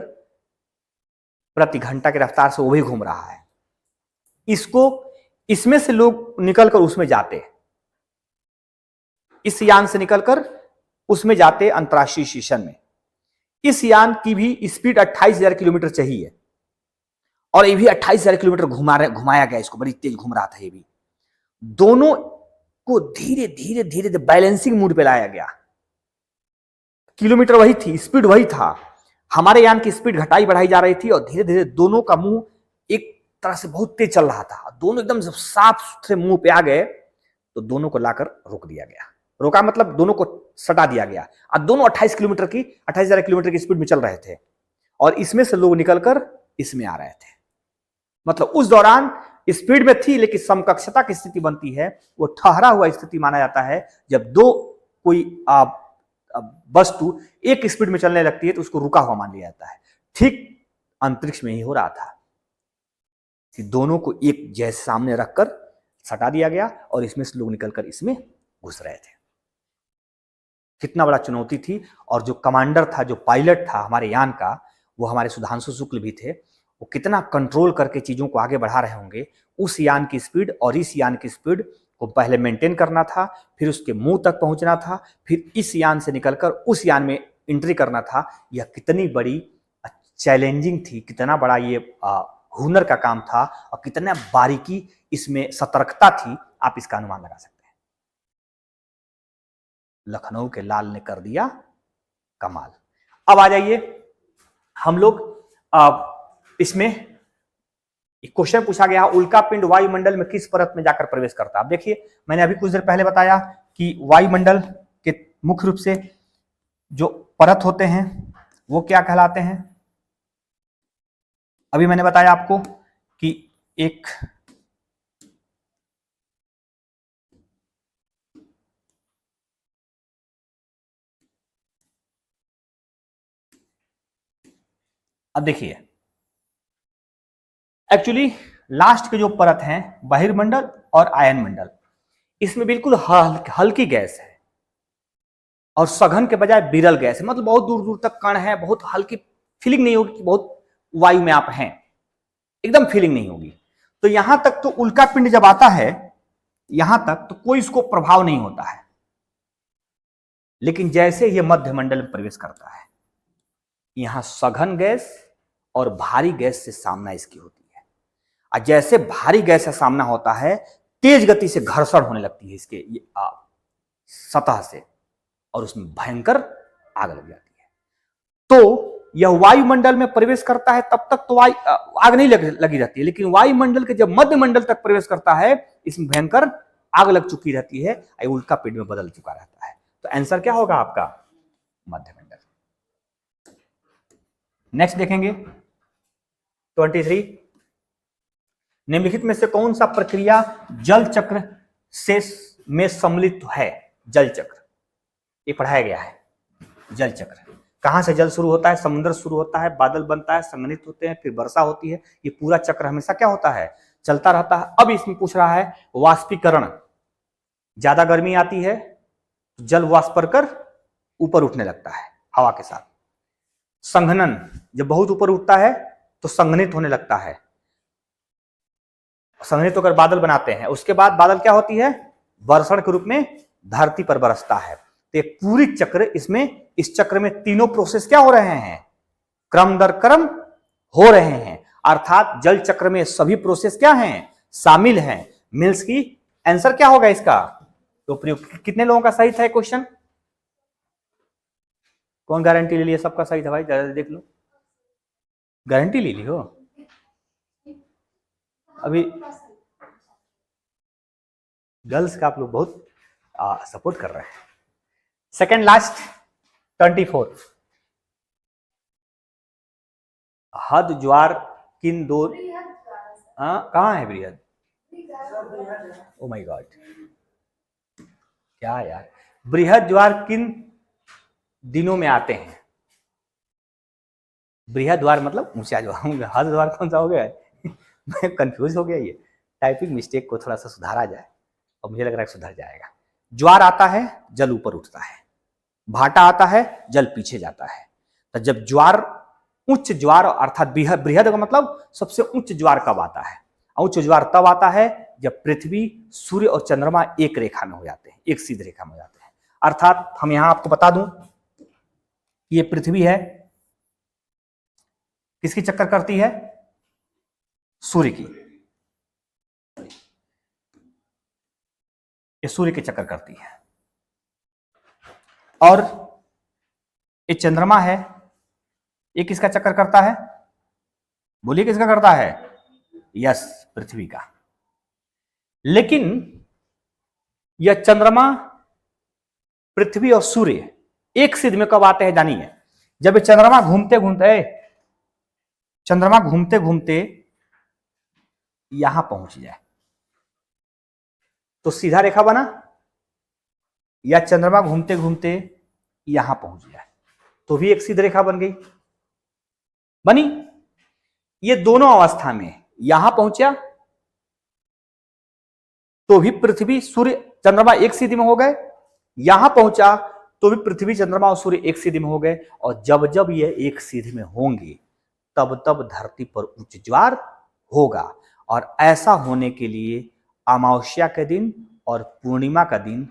प्रति घंटा की रफ्तार से वो भी घूम रहा है। इसमें से लोग निकलकर उसमें जाते, इस यान से निकलकर उसमें जाते अंतर्राष्ट्रीय स्टेशन में। इस यान की भी स्पीड 28,000 किलोमीटर चाहिए, और ये भी 28,000 किलोमीटर घुमाया गया, इसको बड़ी तेज घूम रहा था ये भी। दोनों को धीरे धीरे धीरे धीरे बैलेंसिंग मोड पे लाया गया। किलोमीटर वही थी, स्पीड वही था, हमारे यान की स्पीड घटाई बढ़ाई जा रही थी, और धीरे धीरे दोनों का मुंह एक तरह से बहुत तेज चल रहा था। दोनों एकदम जब साफ सुथरे मुंह पे आ गए तो दोनों को लाकर रोक दिया गया। रोका मतलब दोनों को सटा दिया गया। अब दोनों 28,000 किलोमीटर की स्पीड में चल रहे थे, और इसमें से लोग निकलकर इसमें आ रहे थे। मतलब उस दौरान स्पीड में थी, लेकिन समकक्षता की स्थिति बनती है, वो ठहरा हुआ स्थिति माना जाता है। जब दो कोई वस्तु एक स्पीड में चलने लगती है तो उसको रुका हुआ मान लिया जाता है। ठीक अंतरिक्ष में ही हो रहा था कि दोनों को एक जैसे सामने रखकर सटा दिया गया, और इसमें से लोग निकलकर इसमें घुस रहे थे। कितना बड़ा चुनौती थी। और जो कमांडर था, जो पायलट था हमारे यान का, वो हमारे सुधांशु शुक्ल भी थे। वो कितना कंट्रोल करके चीजों को आगे बढ़ा रहे होंगे। उस यान की स्पीड और इस यान की स्पीड को पहले मेंटेन करना था, फिर उसके मुंह तक पहुंचना था, फिर इस यान से निकलकर उस यान में एंट्री करना था। यह कितनी बड़ी चैलेंजिंग थी, कितना बड़ा ये हुनर का काम था, और कितना बारीकी इसमें सतर्कता थी, आप इसका अनुमान लगा सकते हैं। लखनऊ के लाल ने कर दिया कमाल। अब आ जाइए हम लोग इसमें एक क्वेश्चन पूछा गया, उल्का पिंड वायुमंडल में किस परत में जाकर प्रवेश करता है। अब देखिए, मैंने अभी कुछ देर पहले बताया कि वायुमंडल के मुख्य रूप से जो परत होते हैं वो क्या कहलाते हैं। अभी मैंने बताया आपको कि एक अब देखिए, एक्चुअली लास्ट के जो परत हैं बहिर्मंडल और आयनमंडल, इसमें बिल्कुल हल्की गैस है और सघन के बजाय विरल गैस है। मतलब बहुत दूर दूर तक कण है, बहुत हल्की, फीलिंग नहीं होगी कि बहुत वायु में आप हैं, एकदम फीलिंग नहीं होगी। तो यहां तक तो उल्का पिंड जब आता है यहां तक तो कोई इसको प्रभाव नहीं होता है, लेकिन जैसे यह मध्यमंडल में प्रवेश करता है, यहां सघन गैस और भारी गैस से सामना इसकी होती है। और जैसे भारी गैस से सामना होता है, तेज गति से घर्षण होने लगती है इसके सतह से, और उसमें भयंकर आग लग जाती है। तो यह वायुमंडल में प्रवेश करता है, तब तक तो आग नहीं लगी रहती है, लेकिन वायुमंडल के जब मध्यमंडल तक प्रवेश करता है, इसमें भयंकर आग लग चुकी रहती है, उल्का पिंड में बदल चुका रहता है। तो आंसर क्या होगा आपका? मध्यमंडल। नेक्स्ट देखेंगे 23, निम्नलिखित में से कौन सा प्रक्रिया जल चक्र में सम्मिलित है? जल चक्र ये पढ़ाया गया है। जल चक्र कहां से जल शुरू होता है? समुद्र शुरू होता है, बादल बनता है, संघनित होते हैं, फिर वर्षा होती है। ये पूरा चक्र हमेशा क्या होता है? चलता रहता है। अब इसमें पूछ रहा है वाष्पीकरण, ज्यादा गर्मी आती है तो जल वाष्प कर ऊपर उठने लगता है हवा के साथ। संघनन, जब बहुत ऊपर उठता है तो संघनित होने लगता है, संघनित होकर बादल बनाते हैं। उसके बाद बादल क्या होती है? वर्षण के रूप में धरती पर बरसता है। तो पूरी चक्र इसमें, इस चक्र में तीनों प्रोसेस क्या हो रहे हैं? क्रम दर क्रम हो रहे हैं। अर्थात जल चक्र में सभी प्रोसेस क्या हैं? शामिल हैं। मिल्स की आंसर क्या होगा इसका? तो प्रयोग कितने लोगों का सही था क्वेश्चन? कौन गारंटी ले लिया? सबका सही था भाई, जरा देख लो। गारंटी ले ली हो अभी? गर्ल्स का आप लोग बहुत सपोर्ट कर रहे हैं। सेकेंड लास्ट 24, हद ज्वार किन दो, कहाँ है बृहद? ओ माय गॉड, क्या यार, बृहद ज्वार किन दिनों में आते हैं? बृहद ज्वार मतलब ऊंचा ज्वार, हद ज्वार कौन सा हो गया है? मैं कंफ्यूज हो गया। ये टाइपिंग मिस्टेक को थोड़ा सा सुधारा जाए, और मुझे लग रहा है सुधर जाएगा। ज्वार आता है, जल ऊपर उठता है, भाटा आता है, जल पीछे जाता है। तो जब ज्वार, उच्च ज्वार अर्थात बृहद का मतलब सबसे उच्च ज्वार कब आता है? उच्च ज्वार तब आता है जब पृथ्वी, सूर्य और चंद्रमा एक रेखा में हो जाते हैं, एक सीधी रेखा में हो जाते हैं। अर्थात हम यहां आपको बता दूं, ये पृथ्वी है, किसकी चक्कर करती है? सूर्य की। ये सूर्य की चक्कर करती है। और ये चंद्रमा है, ये किसका चक्कर करता है? बोलिए किसका करता है? यस, पृथ्वी का। लेकिन यह चंद्रमा, पृथ्वी और सूर्य एक सिद्ध में कब आते हैं जानिए? जब ये चंद्रमा घूमते घूमते यहां पहुंच जाए, तो सीधा रेखा बना, या चंद्रमा घूमते घूमते यहां पहुंच जाए तो भी एक सीधी रेखा बन गई, बनी। ये दोनों अवस्था में यहां पहुंचा तो भी पृथ्वी, सूर्य, चंद्रमा एक सीधी में हो गए, यहां पहुंचा तो भी पृथ्वी, चंद्रमा और सूर्य एक सीधी में हो गए। और जब जब ये एक सीधी में होंगे तब तब धरती पर उच्च ज्वार होगा। और ऐसा होने के लिए अमावस्या के दिन और पूर्णिमा का दिन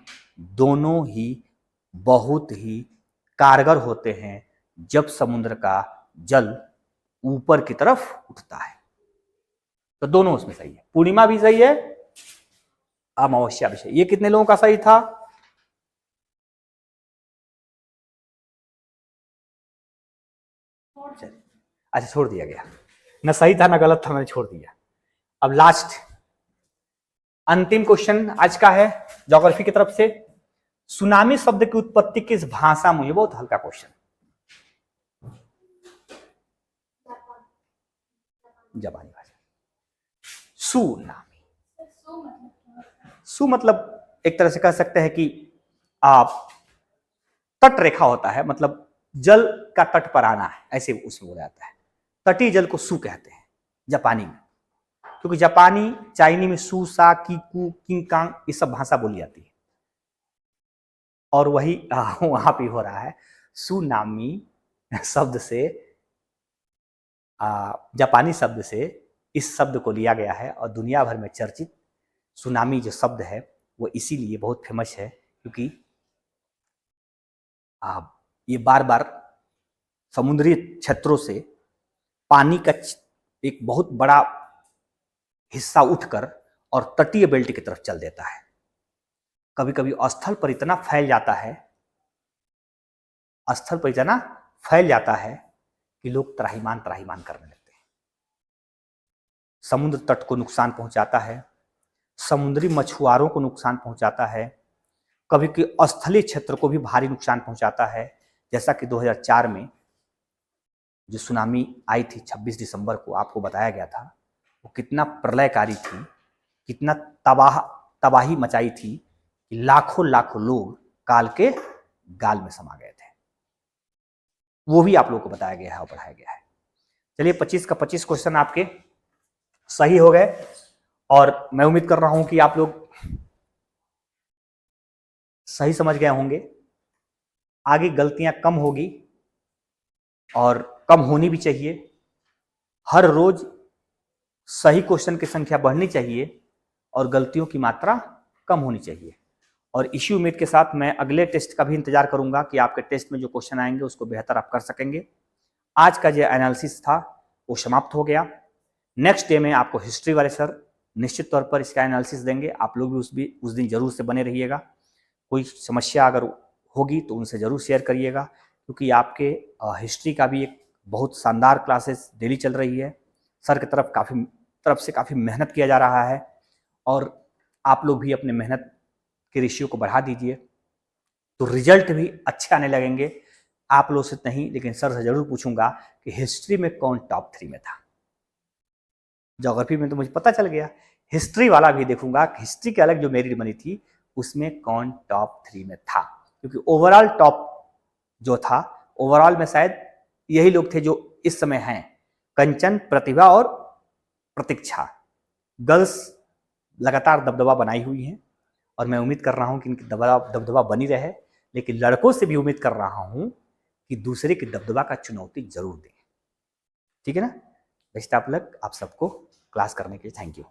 दोनों ही बहुत ही कारगर होते हैं, जब समुद्र का जल ऊपर की तरफ उठता है। तो दोनों उसमें सही है, पूर्णिमा भी सही है, अमावस्या भी सही। ये कितने लोगों का सही था? अच्छा, छोड़ दिया गया, ना सही था ना गलत था, मैंने छोड़ दिया। अब लास्ट अंतिम क्वेश्चन आज का है ज्योग्राफी की तरफ से। सुनामी शब्द की उत्पत्ति किस भाषा में? ये बहुत हल्का क्वेश्चन। जापानी भाषा। सुनामी, सु मतलब एक तरह से कह सकते हैं कि आप तट रेखा होता है, मतलब जल का तट पर आना है, ऐसे उसमें बोला जाता है। तटीय जल को सु कहते हैं जापानी में, क्योंकि जापानी, चाइनी में सु, सा, कीकू, किंगकांग ये सब भाषा बोली जाती है। और वही वहां पे हो रहा है। सुनामी शब्द से, जापानी शब्द से इस शब्द को लिया गया है, और दुनिया भर में चर्चित सुनामी जो शब्द है वो इसीलिए बहुत फेमस है, क्योंकि ये बार बार समुद्री क्षेत्रों से पानी का एक बहुत बड़ा हिस्सा उठकर और तटीय बेल्ट की तरफ चल देता है। कभी कभी स्थल पर इतना फैल जाता है, कि लोग त्राहिमाम करने लगते हैं। समुद्र तट को नुकसान पहुंचाता है, समुद्री मछुआरों को नुकसान पहुंचाता है, कभी कि स्थलीय क्षेत्र को भी भारी नुकसान पहुंचाता है। जैसा कि 2004 में जो सुनामी आई थी 26 दिसंबर को, आपको बताया गया था, वो कितना प्रलयकारी थी, कितना तबाही मचाई थी कि लाखों लाखों लोग काल के गाल में समा गए थे। वो भी आप लोगों को बताया गया है और पढ़ाया गया है। चलिए 25 का 25 क्वेश्चन आपके सही हो गए, और मैं उम्मीद कर रहा हूं कि आप लोग सही समझ गए होंगे। आगे गलतियां कम होगी, और कम होनी भी चाहिए। हर रोज सही क्वेश्चन की संख्या बढ़नी चाहिए और गलतियों की मात्रा कम होनी चाहिए। और इसी उम्मीद के साथ मैं अगले टेस्ट का भी इंतजार करूंगा कि आपके टेस्ट में जो क्वेश्चन आएंगे उसको बेहतर आप कर सकेंगे। आज का जो एनालिसिस था वो समाप्त हो गया। नेक्स्ट डे में आपको हिस्ट्री वाले सर निश्चित तौर पर इसका एनालिसिस देंगे। आप लोग भी उस दिन जरूर से बने रहिएगा। कोई समस्या अगर होगी तो उनसे जरूर शेयर करिएगा, क्योंकि आपके हिस्ट्री का भी एक बहुत शानदार क्लासेस डेली चल रही है। सर की तरफ से काफ़ी मेहनत किया जा रहा है और आप लोग भी अपने मेहनत के रेशियो को बढ़ा दीजिए, तो रिजल्ट भी अच्छे आने लगेंगे। आप लोग से नहीं, लेकिन सर से जरूर पूछूंगा कि हिस्ट्री में कौन टॉप 3 में था। ज्योग्राफी में तो मुझे पता चल गया, हिस्ट्री वाला भी देखूंगा कि हिस्ट्री के अलग जो मेरिट बनी थी उसमें कौन टॉप 3 में था। क्योंकि ओवरऑल टॉप जो था, ओवरऑल में शायद यही लोग थे जो इस समय हैं, कंचन, प्रतिभा और प्रतीक्षा। गर्ल्स लगातार दबदबा बनाई हुई हैं और मैं उम्मीद कर रहा हूं कि इनकी दबदबा बनी रहे, लेकिन लड़कों से भी उम्मीद कर रहा हूं कि दूसरे की दबदबा का चुनौती जरूर दें। ठीक है ना? बेस्ट ऑफ लक आप सबको क्लास करने के लिए। Thank you.